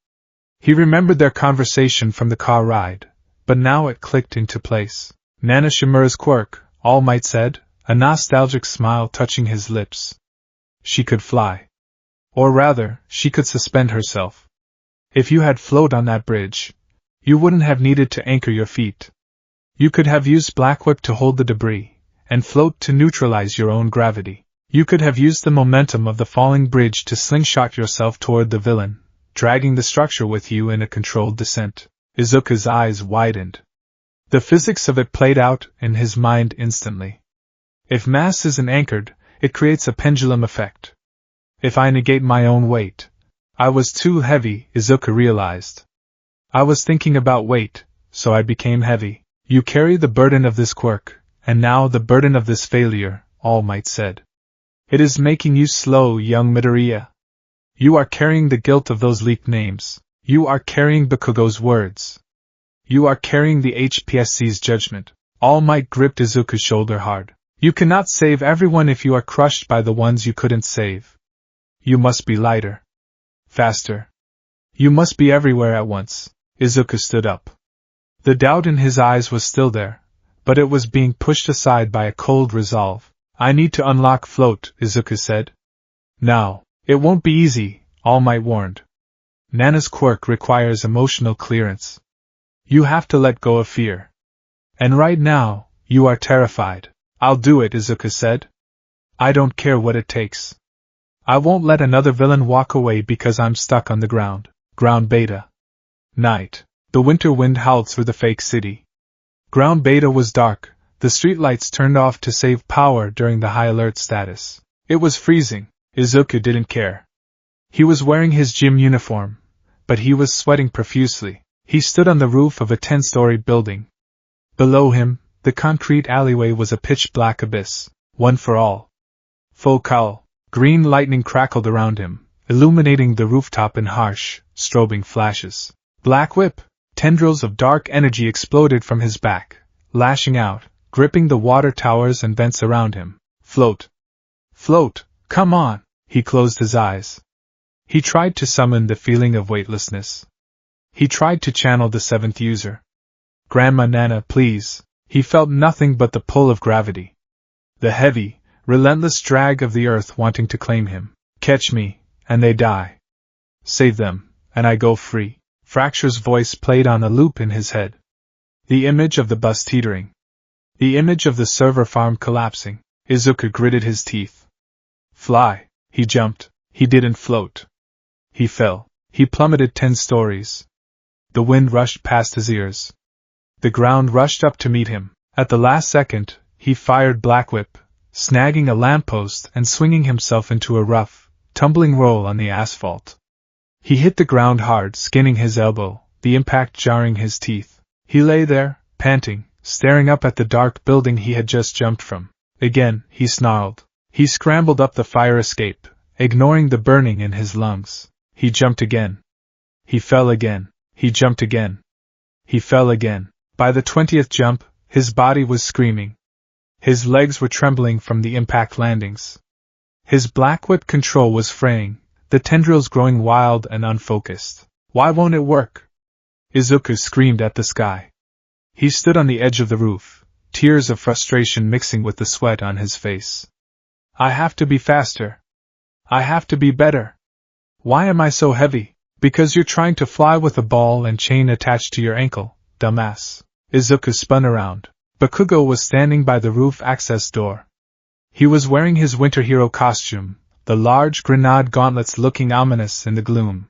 Speaker 1: He remembered their conversation from the car ride, but now it clicked into place. Nana Shimura's quirk, All Might said, a nostalgic smile touching his lips. She could fly. Or rather, she could suspend herself. If you had float on that bridge, you wouldn't have needed to anchor your feet. You could have used Black Whip to hold the debris, and float to neutralize your own gravity. You could have used the momentum of the falling bridge to slingshot yourself toward the villain, dragging the structure with you in a controlled descent. Izuku's eyes widened. The physics of it played out in his mind instantly. If mass isn't anchored, it creates a pendulum effect. If I negate my own weight, I was too heavy, Izuku realized. I was thinking about weight, so I became heavy. You carry the burden of this quirk, and now the burden of this failure, All Might said. It is making you slow, young Midoriya. You are carrying the guilt of those leaked names. You are carrying Bakugo's words. You are carrying the HPSC's judgment. All Might gripped Izuku's shoulder hard. You cannot save everyone if you are crushed by the ones you couldn't save. You must be lighter. Faster. You must be everywhere at once. Izuku stood up. The doubt in his eyes was still there, but it was being pushed aside by a cold resolve. I need to unlock float, Izuku said. Now, it won't be easy, All Might warned. Nana's quirk requires emotional clearance. You have to let go of fear. And right now, you are terrified. I'll do it, Izuku said. I don't care what it takes. I won't let another villain walk away because I'm stuck on the ground. Ground Beta. Night. The winter wind howled through the fake city. Ground Beta was dark, the streetlights turned off to save power during the high alert status. It was freezing. Izuku didn't care. He was wearing his gym uniform, but he was sweating profusely. He stood on the roof of a 10-story building. Below him, the concrete alleyway was a pitch-black abyss, one for all. Full cowl. Green lightning crackled around him, illuminating the rooftop in harsh, strobing flashes. Black Whip. Tendrils of dark energy exploded from his back, lashing out, gripping the water towers and vents around him. Float. Float, come on! He closed his eyes. He tried to summon the feeling of weightlessness. He tried to channel the seventh user. Grandma Nana, please. He felt nothing but the pull of gravity. The heavy, relentless drag of the earth wanting to claim him. Catch me, and they die. Save them, and I go free. Fracture's voice played on a loop in his head. The image of the bus teetering. The image of the server farm collapsing. Izuku gritted his teeth. Fly. He jumped. He didn't float. He fell. He plummeted 10 stories. The wind rushed past his ears. The ground rushed up to meet him. At the last second, he fired Black Whip, snagging a lamppost and swinging himself into a rough, tumbling roll on the asphalt. He hit the ground hard, skinning his elbow, the impact jarring his teeth. He lay there, panting, staring up at the dark building he had just jumped from. Again, he snarled. He scrambled up the fire escape, ignoring the burning in his lungs. He jumped again. He fell again. He jumped again. He fell again. By the 20th jump, his body was screaming. His legs were trembling from the impact landings. His black whip control was fraying, the tendrils growing wild and unfocused. Why won't it work? Izuku screamed at the sky. He stood on the edge of the roof, tears of frustration mixing with the sweat on his face. I have to be faster. I have to be better. Why am I so heavy? Because you're trying to fly with a ball and chain attached to your ankle, dumbass. Izuku spun around. Bakugo was standing by the roof access door. He was wearing his winter hero costume, the large grenade gauntlets looking ominous in the gloom.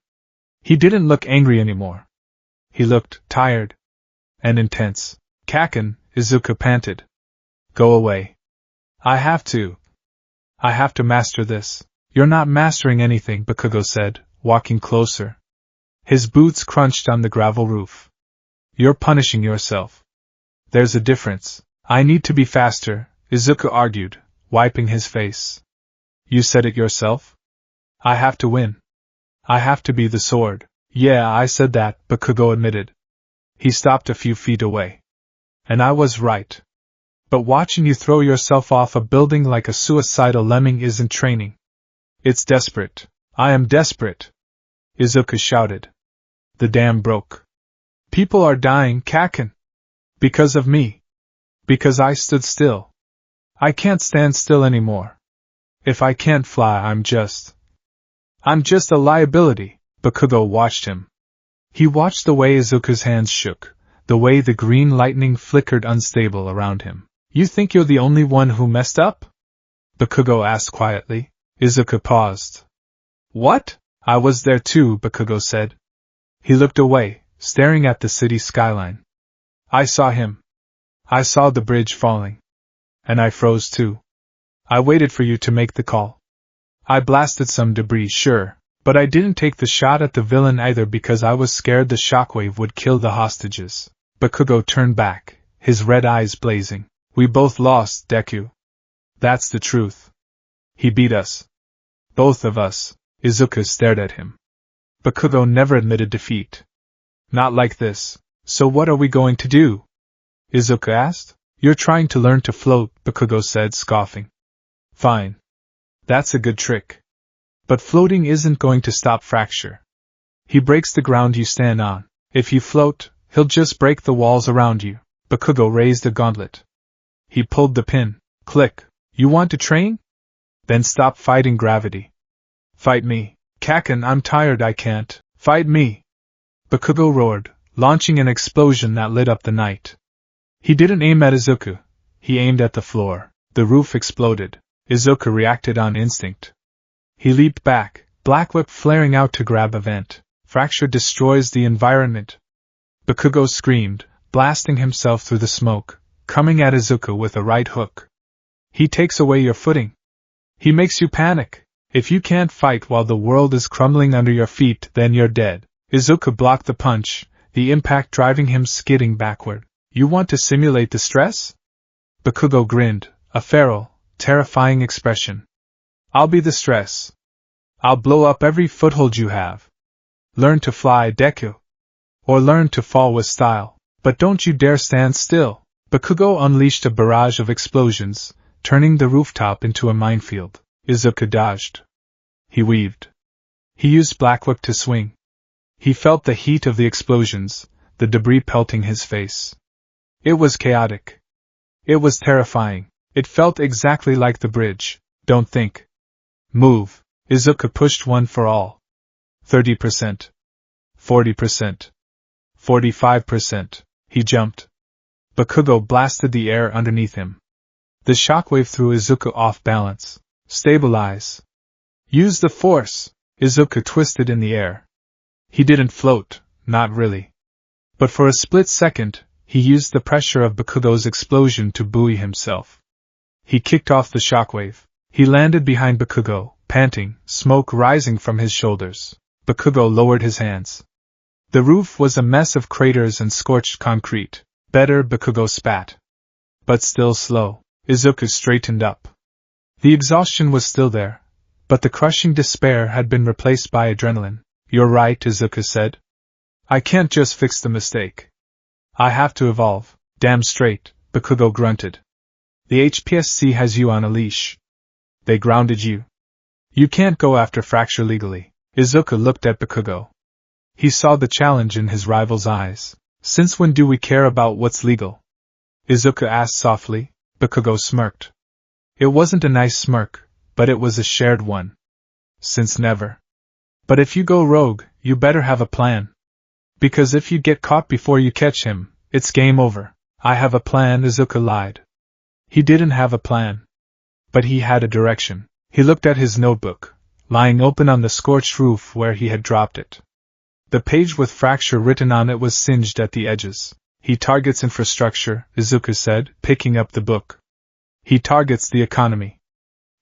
Speaker 1: He didn't look angry anymore. He looked tired and intense. Kaken, Izuku panted. Go away. I have to master this. You're not mastering anything, Bakugo said, walking closer. His boots crunched on the gravel roof. You're punishing yourself. There's a difference. I need to be faster, Izuku argued, wiping his face. You said it yourself? I have to win. I have to be the sword. Yeah, I said that, Bakugo admitted. He stopped a few feet away. And I was right. But watching you throw yourself off a building like a suicidal lemming isn't training. It's desperate. I am desperate. Izuku shouted. The dam broke. People are dying, Kaken. Because of me. Because I stood still. I can't stand still anymore. If I can't fly, I'm just a liability. Bakugo watched him. He watched the way Izuku's hands shook, the way the green lightning flickered unstable around him. You think you're the only one who messed up? Bakugo asked quietly. Izuku paused. What? I was there too, Bakugo said. He looked away, staring at the city skyline. I saw him. I saw the bridge falling. And I froze too. I waited for you to make the call. I blasted some debris, sure, but I didn't take the shot at the villain either because I was scared the shockwave would kill the hostages. Bakugo turned back, his red eyes blazing. We both lost, Deku. That's the truth. He beat us. Both of us. Izuku stared at him. Bakugo never admitted defeat. Not like this. So what are we going to do? Izuku asked. You're trying to learn to float, Bakugo said, scoffing. Fine. That's a good trick. But floating isn't going to stop fracture. He breaks the ground you stand on. If you float, he'll just break the walls around you. Bakugo raised a gauntlet. He pulled the pin. Click. You want to train? Then stop fighting gravity. Fight me. Kaken, I'm tired, I can't. Fight me. Bakugo roared, launching an explosion that lit up the night. He didn't aim at Izuku. He aimed at the floor. The roof exploded. Izuku reacted on instinct. He leaped back, black whip flaring out to grab a vent. Fracture destroys the environment. Bakugo screamed, blasting himself through the smoke, coming at Izuku with a right hook. He takes away your footing. He makes you panic. If you can't fight while the world is crumbling under your feet, then you're dead. Izuku blocked the punch, the impact driving him skidding backward. You want to simulate the stress? Bakugo grinned, a feral, terrifying expression. I'll be the stress. I'll blow up every foothold you have. Learn to fly, Deku. Or learn to fall with style. But don't you dare stand still. Bakugo unleashed a barrage of explosions, turning the rooftop into a minefield. Izuku dodged. He weaved. He used Black Whip to swing. He felt the heat of the explosions, the debris pelting his face. It was chaotic. It was terrifying. It felt exactly like the bridge. Don't think. Move. Izuku pushed one for all. 30%. 40%. 45%. He jumped. Bakugo blasted the air underneath him. The shockwave threw Izuku off balance. Stabilize. Use the force. Izuku twisted in the air. He didn't float, not really. But for a split second, he used the pressure of Bakugo's explosion to buoy himself. He kicked off the shockwave. He landed behind Bakugo, panting, smoke rising from his shoulders. Bakugo lowered his hands. The roof was a mess of craters and scorched concrete. Better, Bakugo spat. But still slow. Izuku straightened up. The exhaustion was still there, but the crushing despair had been replaced by adrenaline. You're right, Izuku said. I can't just fix the mistake. I have to evolve. Damn straight, Bakugo grunted. The HPSC has you on a leash. They grounded you. You can't go after Fracture legally. Izuku looked at Bakugo. He saw the challenge in his rival's eyes. Since when do we care about what's legal? Izuku asked softly. Bakugo smirked. It wasn't a nice smirk, but it was a shared one. Since never. But if you go rogue, you better have a plan. Because if you get caught before you catch him, it's game over. I have a plan, Izuku lied. He didn't have a plan. But he had a direction. He looked at his notebook, lying open on the scorched roof where he had dropped it. The page with Fracture written on it was singed at the edges. He targets infrastructure, Izuku said, picking up the book. He targets the economy.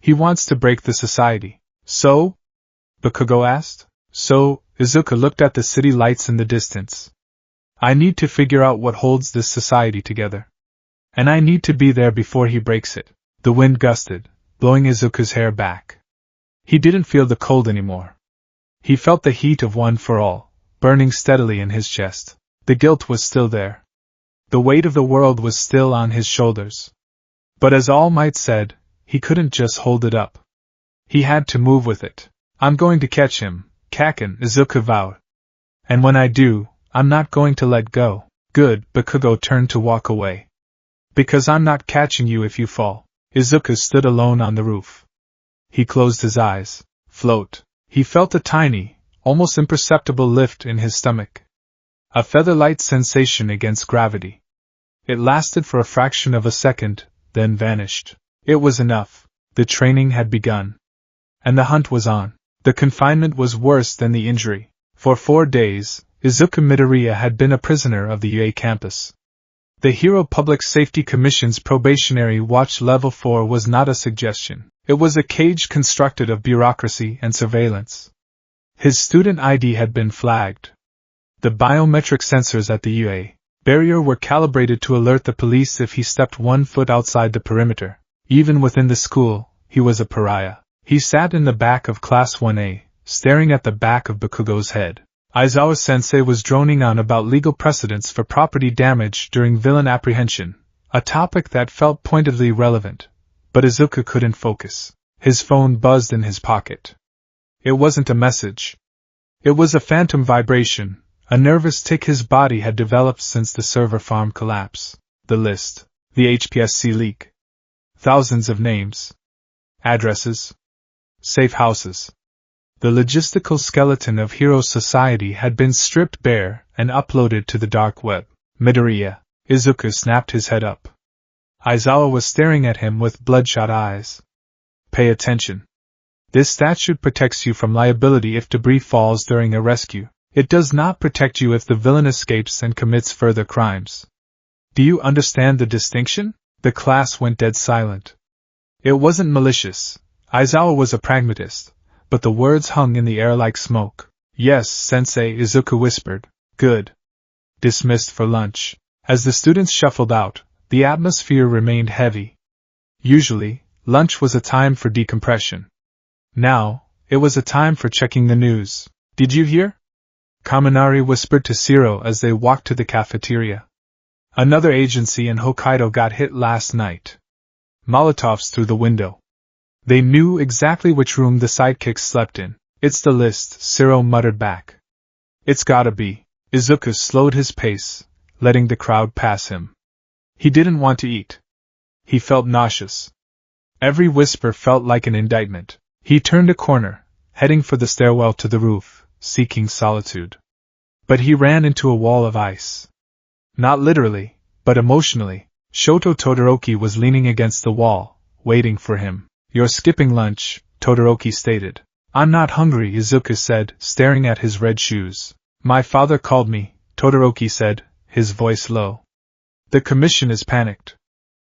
Speaker 1: He wants to break the society. So? Bakugo asked. So, Izuku looked at the city lights in the distance. I need to figure out what holds this society together. And I need to be there before he breaks it. The wind gusted, blowing Izuku's hair back. He didn't feel the cold anymore. He felt the heat of One for All, burning steadily in his chest. The guilt was still there. The weight of the world was still on his shoulders. But as All Might said, he couldn't just hold it up. He had to move with it. I'm going to catch him, Kaken, Izuku vowed. And when I do, I'm not going to let go. Good, Bakugo turned to walk away. Because I'm not catching you if you fall. Izuku stood alone on the roof. He closed his eyes. Float. He felt a tiny, almost imperceptible lift in his stomach. A feather-light sensation against gravity. It lasted for a fraction of a second, then vanished. It was enough. The training had begun. And the hunt was on. The confinement was worse than the injury. For 4 days, Izuku Midoriya had been a prisoner of the UA campus. The Hero Public Safety Commission's probationary watch level 4 was not a suggestion. It was a cage constructed of bureaucracy and surveillance. His student ID had been flagged. The biometric sensors at the UA barrier were calibrated to alert the police if he stepped 1 foot outside the perimeter. Even within the school, he was a pariah. He sat in the back of Class 1A, staring at the back of Bakugo's head. Aizawa-sensei was droning on about legal precedents for property damage during villain apprehension, a topic that felt pointedly relevant. But Izuku couldn't focus. His phone buzzed in his pocket. It wasn't a message. It was a phantom vibration, a nervous tic his body had developed since the server farm collapse. The list. The HPSC leak. Thousands of names. Addresses. Safe houses. The logistical skeleton of Hero Society had been stripped bare and uploaded to the dark web. Midoriya. Izuku snapped his head up. Aizawa was staring at him with bloodshot eyes. Pay attention. This statute protects you from liability if debris falls during a rescue. It does not protect you if the villain escapes and commits further crimes. Do you understand the distinction? The class went dead silent. It wasn't malicious. Aizawa was a pragmatist, but the words hung in the air like smoke. Yes, Sensei, Izuku whispered. Good. Dismissed for lunch. As the students shuffled out, the atmosphere remained heavy. Usually, lunch was a time for decompression. Now, it was a time for checking the news. Did you hear? Kaminari whispered to Shiro as they walked to the cafeteria. Another agency in Hokkaido got hit last night. Molotovs through the window. They knew exactly which room the sidekicks slept in. It's the list, Shiro muttered back. It's gotta be. Izuku slowed his pace, letting the crowd pass him. He didn't want to eat. He felt nauseous. Every whisper felt like an indictment. He turned a corner, heading for the stairwell to the roof, seeking solitude. But he ran into a wall of ice. Not literally, but emotionally. Shoto Todoroki was leaning against the wall, waiting for him. You're skipping lunch, Todoroki stated. I'm not hungry, Izuku said, staring at his red shoes. My father called me, Todoroki said, his voice low. The commission is panicked.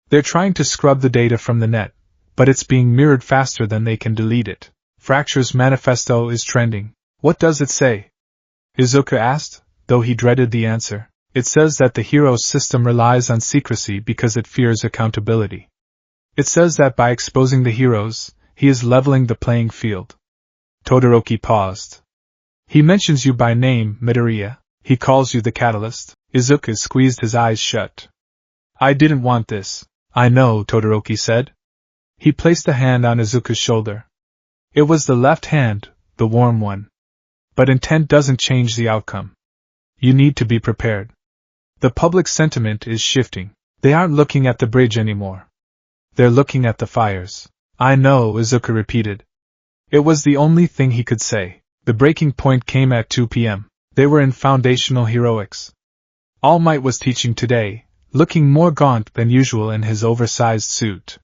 Speaker 1: They're trying to scrub the data from the net, but it's being mirrored faster than they can delete it. Fracture's manifesto is trending. What does it say? Izuku asked, though he dreaded the answer. It says that the hero's system relies on secrecy because it fears accountability. It says that by exposing the heroes, he is leveling the playing field. Todoroki paused. He mentions you by name, Midoriya. He calls you the catalyst? Izuku squeezed his eyes shut. I didn't want this. I know, Todoroki said. He placed a hand on Izuku's shoulder. It was the left hand, the warm one. But intent doesn't change the outcome. You need to be prepared. The public sentiment is shifting. They aren't looking at the bridge anymore. They're looking at the fires. I know, Izuku repeated. It was the only thing he could say. The breaking point came at 2 p.m. They were in foundational heroics. All Might was teaching today, looking more gaunt than usual in his oversized suit.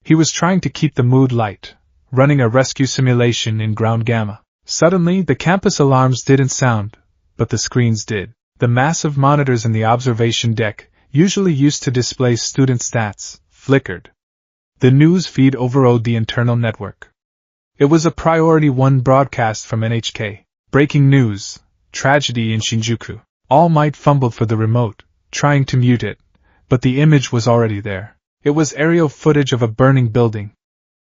Speaker 1: He was trying to keep the mood light, running a rescue simulation in ground gamma. Suddenly, the campus alarms didn't sound, but the screens did. The massive monitors in the observation deck, usually used to display student stats, flickered. The news feed overrode the internal network. It was a Priority 1 broadcast from NHK. Breaking news, tragedy in Shinjuku. All Might fumbled for the remote, trying to mute it, but the image was already there. It was aerial footage of a burning building.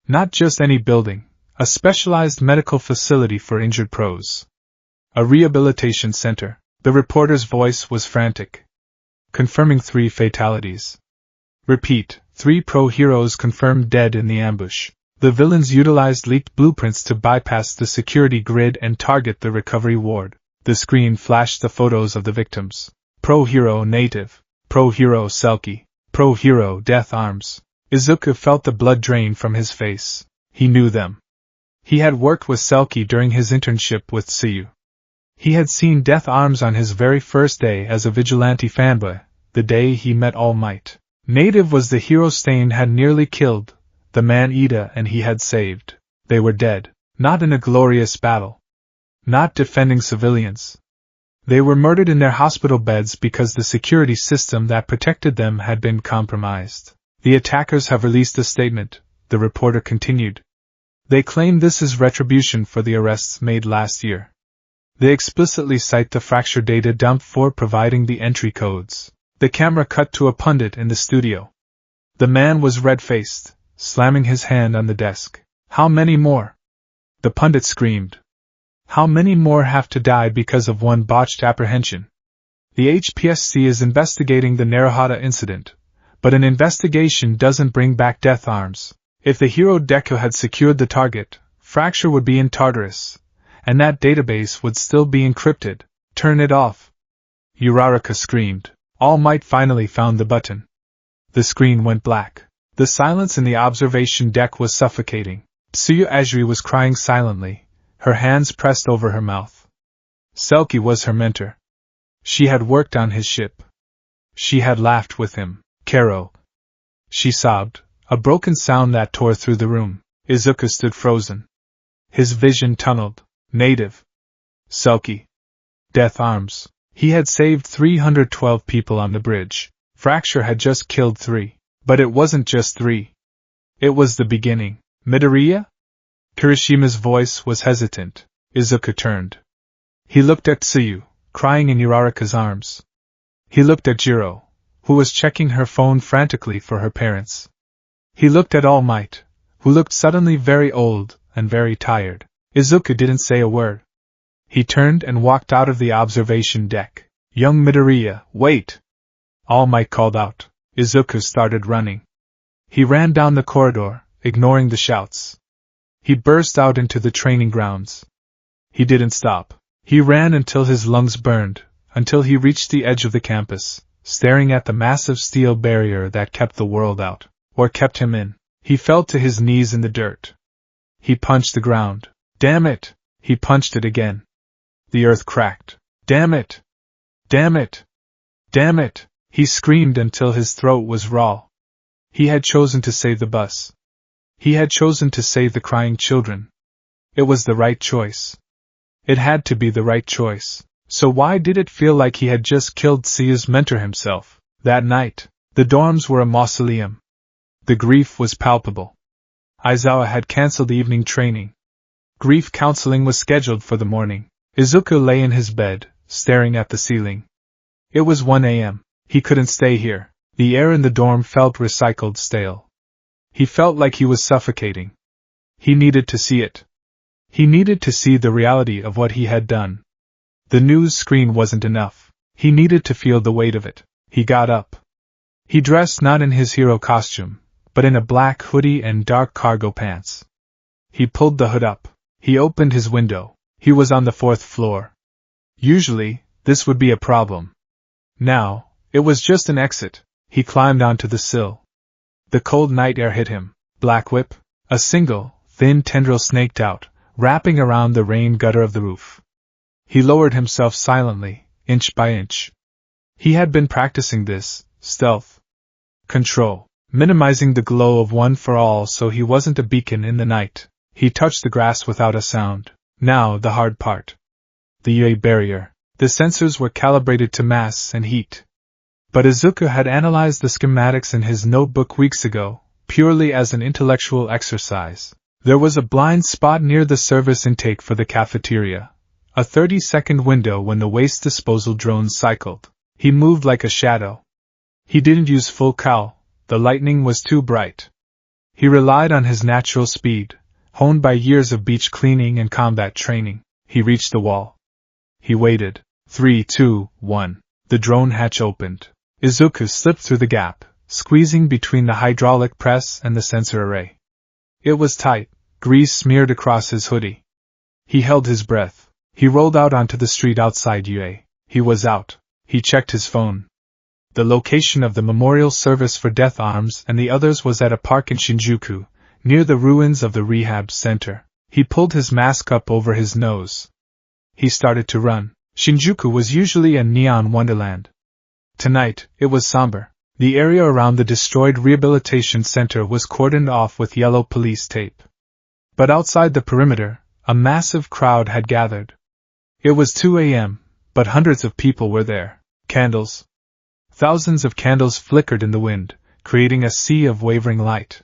Speaker 1: Not just any building, a specialized medical facility for injured pros. A rehabilitation center. The reporter's voice was frantic. Confirming 3 fatalities. Repeat, 3 pro heroes confirmed dead in the ambush. The villains utilized leaked blueprints to bypass the security grid and target the recovery ward. The screen flashed the photos of the victims. Pro hero Native. Pro hero Selkie. Pro hero Death Arms. Izuku felt the blood drain from his face. He knew them. He had worked with Selkie during his internship with Tsuyu. He had seen Death Arms on his very first day as a vigilante fanboy, the day he met All Might. Native was the hero Stain had nearly killed, the man Ida and he had saved. They were dead, not in a glorious battle. Not defending civilians. They were murdered in their hospital beds because the security system that protected them had been compromised. The attackers have released a statement, the reporter continued. They claim this is retribution for the arrests made last year. They explicitly cite the fracture data dump for providing the entry codes. The camera cut to a pundit in the studio. The man was red-faced, slamming his hand on the desk. How many more? The pundit screamed. How many more have to die because of one botched apprehension? The HPSC is investigating the Naruhata incident, but an investigation doesn't bring back Death Arms. If the hero Deku had secured the target, Fracture would be in Tartarus, and that database would still be encrypted. Turn it off. Uraraka screamed. All Might finally found the button. The screen went black. The silence in the observation deck was suffocating. Tsuyu Azuri was crying silently, her hands pressed over her mouth. Selkie was her mentor. She had worked on his ship. She had laughed with him. Kero. She sobbed, a broken sound that tore through the room. Izuku stood frozen. His vision tunneled. Native. Selkie. Death Arms. He had saved 312 people on the bridge. Fracture had just killed 3. But it wasn't just 3. It was the beginning. Midoriya? Kirishima's voice was hesitant. Izuku turned. He looked at Tsuyu, crying in Uraraka's arms. He looked at Jiro, who was checking her phone frantically for her parents. He looked at All Might, who looked suddenly very old and very tired. Izuku didn't say a word. He turned and walked out of the observation deck. Young Midoriya, wait! All Might called out. Izuku started running. He ran down the corridor, ignoring the shouts. He burst out into the training grounds. He didn't stop. He ran until his lungs burned, until he reached the edge of the campus, staring at the massive steel barrier that kept the world out, or kept him in. He fell to his knees in the dirt. He punched the ground. Damn it! He punched it again. The earth cracked. Damn it! Damn it! Damn it! He screamed until his throat was raw. He had chosen to save the bus. He had chosen to save the crying children. It was the right choice. It had to be the right choice. So why did it feel like he had just killed Tsuyu's mentor himself? That night, the dorms were a mausoleum. The grief was palpable. Aizawa had cancelled evening training. Grief counseling was scheduled for the morning. Izuku lay in his bed, staring at the ceiling. It was 1 a.m. He couldn't stay here. The air in the dorm felt recycled stale. He felt like he was suffocating. He needed to see it. He needed to see the reality of what he had done. The news screen wasn't enough. He needed to feel the weight of it. He got up. He dressed not in his hero costume, but in a black hoodie and dark cargo pants. He pulled the hood up. He opened his window. He was on the 4th floor. Usually, this would be a problem. Now, it was just an exit. He climbed onto the sill. The cold night air hit him. Black whip. A single, thin tendril snaked out, wrapping around the rain gutter of the roof. He lowered himself silently, inch by inch. He had been practicing this, stealth. Control. Minimizing the glow of one for all so he wasn't a beacon in the night. He touched the grass without a sound. Now the hard part. The UA barrier. The sensors were calibrated to mass and heat. But Izuku had analyzed the schematics in his notebook weeks ago, purely as an intellectual exercise. There was a blind spot near the service intake for the cafeteria. A 30-second window when the waste disposal drones cycled. He moved like a shadow. He didn't use full cowl, the lightning was too bright. He relied on his natural speed, honed by years of beach cleaning and combat training. He reached the wall. He waited. 3, 2, 1. The drone hatch opened. Izuku slipped through the gap, squeezing between the hydraulic press and the sensor array. It was tight, grease smeared across his hoodie. He held his breath. He rolled out onto the street outside UA. He was out. He checked his phone. The location of the memorial service for death arms and the others was at a park in Shinjuku, near the ruins of the rehab center. He pulled his mask up over his nose. He started to run. Shinjuku was usually a neon wonderland. Tonight, it was somber. The area around the destroyed rehabilitation center was cordoned off with yellow police tape. But outside the perimeter, a massive crowd had gathered. It was 2 a.m., but hundreds of people were there. Candles. Thousands of candles flickered in the wind, creating a sea of wavering light.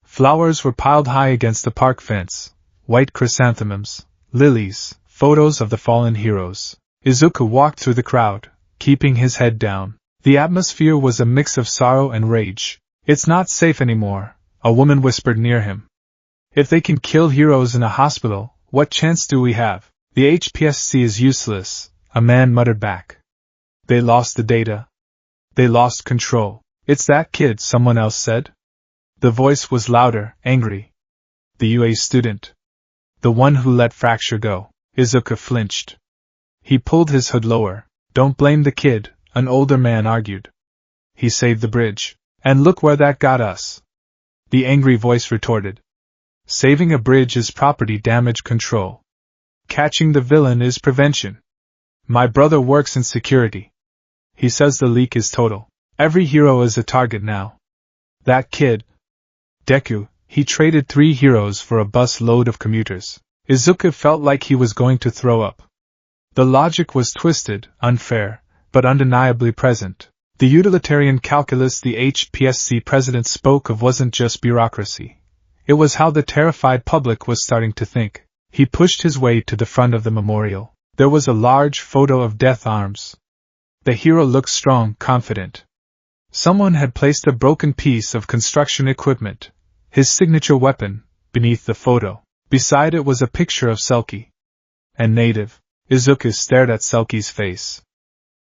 Speaker 1: Flowers were piled high against the park fence, white chrysanthemums, lilies, photos of the fallen heroes. Izuku walked through the crowd, keeping his head down. The atmosphere was a mix of sorrow and rage. It's not safe anymore, a woman whispered near him. If they can kill heroes in a hospital, what chance do we have? The HPSC is useless, a man muttered back. They lost the data. They lost control. It's that kid, someone else said. The voice was louder, angry. The UA student. The one who let Fracture go. Izuku flinched. He pulled his hood lower. Don't blame the kid, an older man argued. He saved the bridge. And look where that got us. The angry voice retorted. Saving a bridge is property damage control. Catching the villain is prevention. My brother works in security. He says the leak is total. Every hero is a target now. That kid. Deku, he traded 3 heroes for a bus load of commuters. Izuku felt like he was going to throw up. The logic was twisted, unfair, but undeniably present. The utilitarian calculus the HPSC president spoke of wasn't just bureaucracy. It was how the terrified public was starting to think. He pushed his way to the front of the memorial. There was a large photo of death arms. The hero looked strong, confident. Someone had placed a broken piece of construction equipment, his signature weapon, beneath the photo. Beside it was a picture of Selkie. And native. Izuku stared at Selkie's face.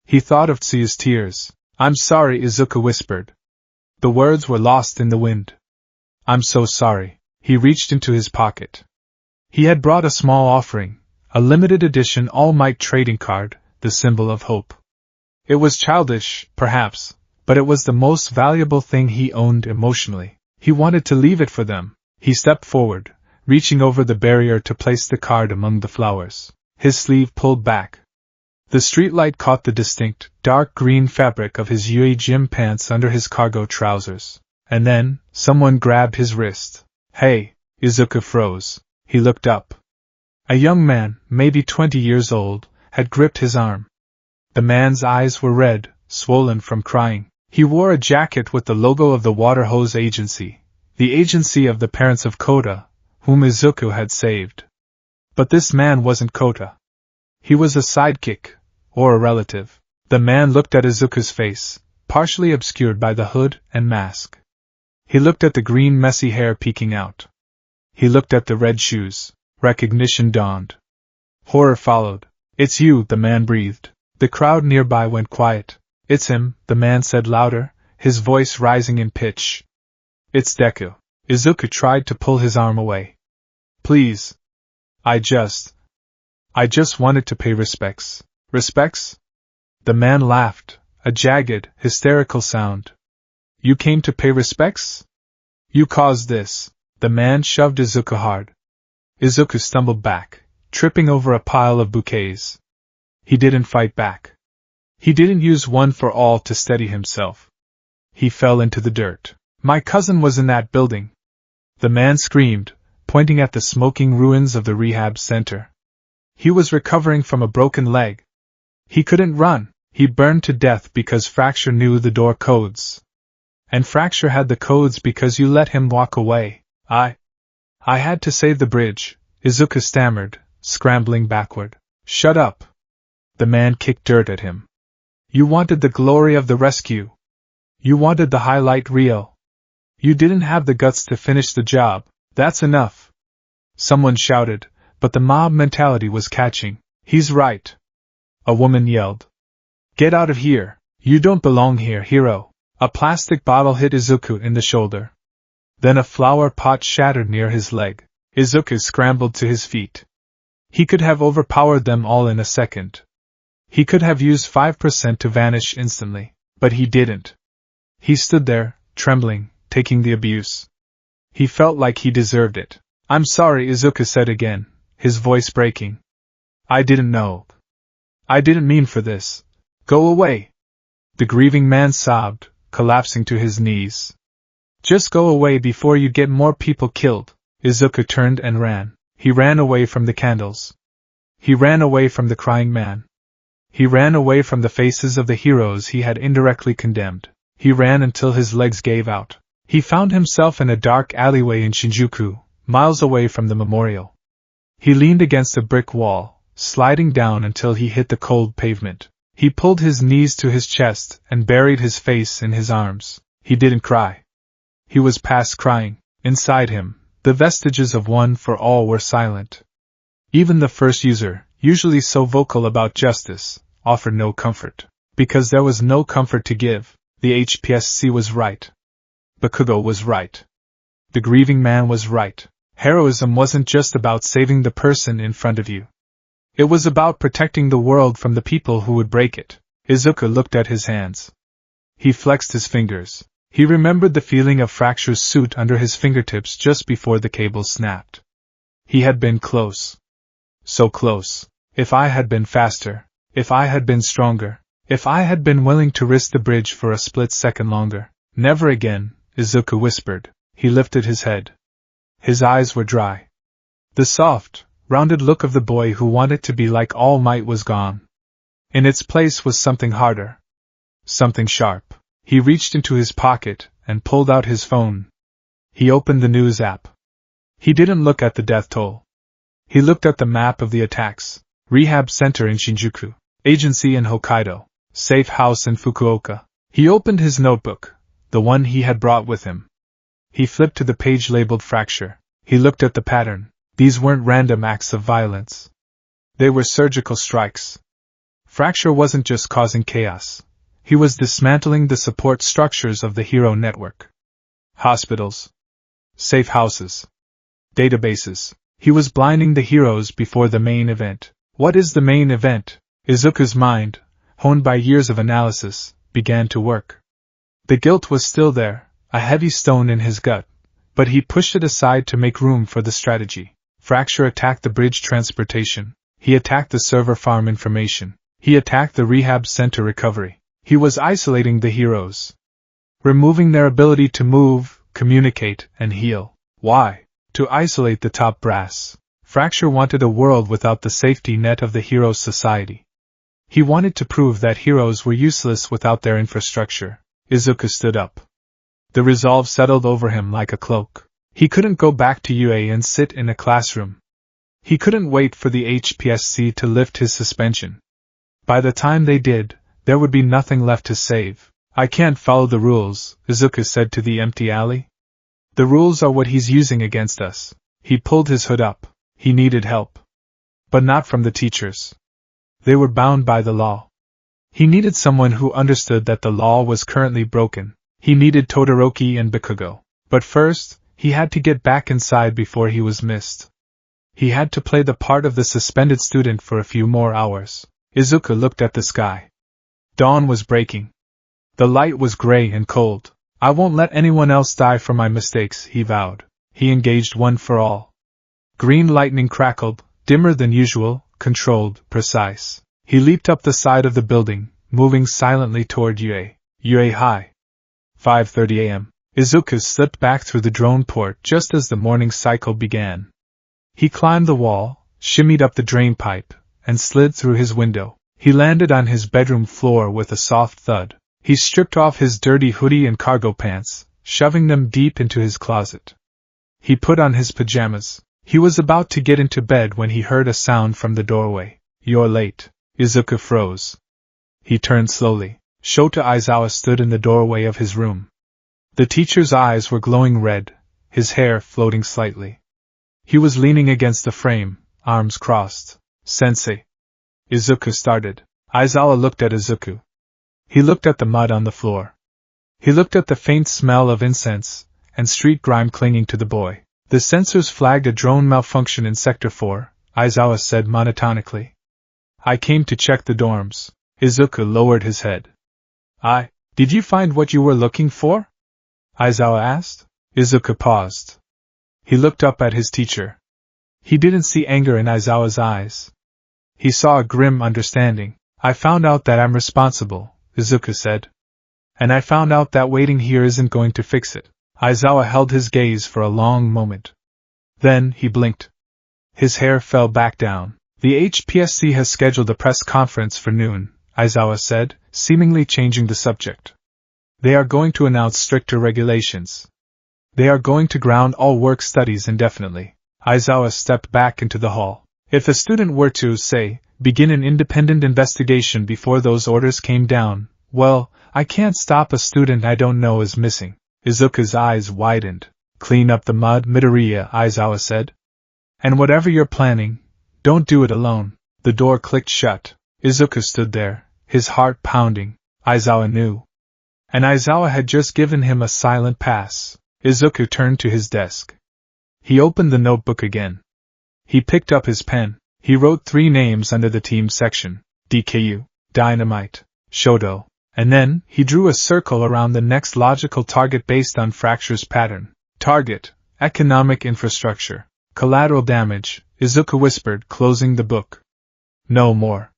Speaker 1: He thought of Tsuya's tears. I'm sorry, Izuku whispered. The words were lost in the wind. I'm so sorry. He reached into his pocket. He had brought a small offering, a limited edition All Might trading card, the symbol of hope. It was childish, perhaps, but it was the most valuable thing he owned emotionally. He wanted to leave it for them. He stepped forward, reaching over the barrier to place the card among the flowers. His sleeve pulled back. The streetlight caught the distinct, dark green fabric of his UA gym pants under his cargo trousers. And then, someone grabbed his wrist. Hey! Izuku froze. He looked up. A young man, maybe 20 years old, had gripped his arm. The man's eyes were red, swollen from crying. He wore a jacket with the logo of the Water Hose Agency, the agency of the parents of Kota, whom Izuku had saved. But this man wasn't Kota. He was a sidekick, or a relative. The man looked at Izuku's face, partially obscured by the hood and mask. He looked at the green messy hair peeking out. He looked at the red shoes. Recognition dawned. Horror followed. It's you, the man breathed. The crowd nearby went quiet. It's him, the man said louder, his voice rising in pitch. It's Deku. Izuku tried to pull his arm away. Please. I just wanted to pay respects. Respects? The man laughed, a jagged, hysterical sound. You came to pay respects? You caused this. The man shoved Izuku hard. Izuku stumbled back, tripping over a pile of bouquets. He didn't fight back. He didn't use one for all to steady himself. He fell into the dirt. My cousin was in that building. The man screamed, pointing at the smoking ruins of the rehab center. He was recovering from a broken leg. He couldn't run. He burned to death because Fracture knew the door codes. And Fracture had the codes because you let him walk away. I had to save the bridge, Izuku stammered, scrambling backward. Shut up. The man kicked dirt at him. You wanted the glory of the rescue. You wanted the highlight reel. You didn't have the guts to finish the job. That's enough. Someone shouted, but the mob mentality was catching. He's right. A woman yelled. Get out of here. You don't belong here, hero. A plastic bottle hit Izuku in the shoulder. Then a flower pot shattered near his leg. Izuku scrambled to his feet. He could have overpowered them all in a second. He could have used 5% to vanish instantly, but he didn't. He stood there, trembling, taking the abuse. He felt like he deserved it. I'm sorry, Izuku said again, his voice breaking. I didn't know. I didn't mean for this. Go away. The grieving man sobbed, collapsing to his knees. Just go away before you get more people killed. Izuku turned and ran. He ran away from the candles. He ran away from the crying man. He ran away from the faces of the heroes he had indirectly condemned. He ran until his legs gave out. He found himself in a dark alleyway in Shinjuku, miles away from the memorial. He leaned against a brick wall, sliding down until he hit the cold pavement. He pulled his knees to his chest and buried his face in his arms. He didn't cry. He was past crying. Inside him, the vestiges of One for All were silent. Even the first user, usually so vocal about justice, offered no comfort. Because there was no comfort to give, the HPSC was right. Bakugo was right. The grieving man was right. Heroism wasn't just about saving the person in front of you. It was about protecting the world from the people who would break it. Izuku looked at his hands. He flexed his fingers. He remembered the feeling of Fracture's suit under his fingertips just before the cable snapped. He had been close. So close. If I had been faster, if I had been stronger, if I had been willing to risk the bridge for a split second longer. Never again, Izuku whispered. He lifted his head. His eyes were dry. The soft, rounded look of the boy who wanted to be like All Might was gone. In its place was something harder. Something sharp. He reached into his pocket and pulled out his phone. He opened the news app. He didn't look at the death toll. He looked at the map of the attacks. Rehab center in Shinjuku. Agency in Hokkaido. Safe house in Fukuoka. He opened his notebook, the one he had brought with him. He flipped to the page labeled Fracture. He looked at the pattern. These weren't random acts of violence. They were surgical strikes. Fracture wasn't just causing chaos. He was dismantling the support structures of the hero network. Hospitals. Safe houses. Databases. He was blinding the heroes before the main event. What is the main event? Izuku's mind, honed by years of analysis, began to work. The guilt was still there, a heavy stone in his gut, but he pushed it aside to make room for the strategy. Fracture attacked the bridge transportation. He attacked the server farm information. He attacked the rehab center recovery. He was isolating the heroes, removing their ability to move, communicate, and heal. Why? To isolate the top brass. Fracture wanted a world without the safety net of the heroes' society. He wanted to prove that heroes were useless without their infrastructure. Izuku stood up. The resolve settled over him like a cloak. He couldn't go back to UA and sit in a classroom. He couldn't wait for the HPSC to lift his suspension. By the time they did, there would be nothing left to save. I can't follow the rules, Izuku said to the empty alley. The rules are what he's using against us. He pulled his hood up. He needed help. But not from the teachers. They were bound by the law. He needed someone who understood that the law was currently broken. He needed Todoroki and Bakugo. But first, he had to get back inside before he was missed. He had to play the part of the suspended student for a few more hours. Izuku looked at the sky. Dawn was breaking. The light was gray and cold. I won't let anyone else die for my mistakes, he vowed. He engaged one for all. Green lightning crackled, dimmer than usual, controlled, precise. He leaped up the side of the building, moving silently toward Yue High. 5:30 a.m. Izuku slipped back through the drone port just as the morning cycle began. He climbed the wall, shimmied up the drain pipe, and slid through his window. He landed on his bedroom floor with a soft thud. He stripped off his dirty hoodie and cargo pants, shoving them deep into his closet. He put on his pajamas. He was about to get into bed when he heard a sound from the doorway. You're late. Izuku froze. He turned slowly. Shota Aizawa stood in the doorway of his room. The teacher's eyes were glowing red, his hair floating slightly. He was leaning against the frame, arms crossed. Sensei. Izuku started. Aizawa looked at Izuku. He looked at the mud on the floor. He looked at the faint smell of incense and street grime clinging to the boy. The sensors flagged a drone malfunction in Sector 4, Aizawa said monotonically. I came to check the dorms. Izuku lowered his head. Did you find what you were looking for? Aizawa asked. Izuku paused. He looked up at his teacher. He didn't see anger in Aizawa's eyes. He saw a grim understanding. I found out that I'm responsible, Izuku said. And I found out that waiting here isn't going to fix it. Aizawa held his gaze for a long moment. Then he blinked. His hair fell back down. The HPSC has scheduled a press conference for noon, Aizawa said, seemingly changing the subject. They are going to announce stricter regulations. They are going to ground all work studies indefinitely. Aizawa stepped back into the hall. If a student were to, say, begin an independent investigation before those orders came down, well, I can't stop a student I don't know is missing. Izuku's eyes widened. Clean up the mud, Midoriya, Aizawa said. And whatever you're planning, don't do it alone. The door clicked shut. Izuku stood there, his heart pounding. Aizawa knew. And Aizawa had just given him a silent pass. Izuku turned to his desk. He opened the notebook again. He picked up his pen. He wrote 3 names under the team section. DKU, Dynamite, Shoto. And then, he drew a circle around the next logical target based on Fracture's pattern. Target, economic infrastructure. Collateral damage, Izuku whispered, closing the book. No more.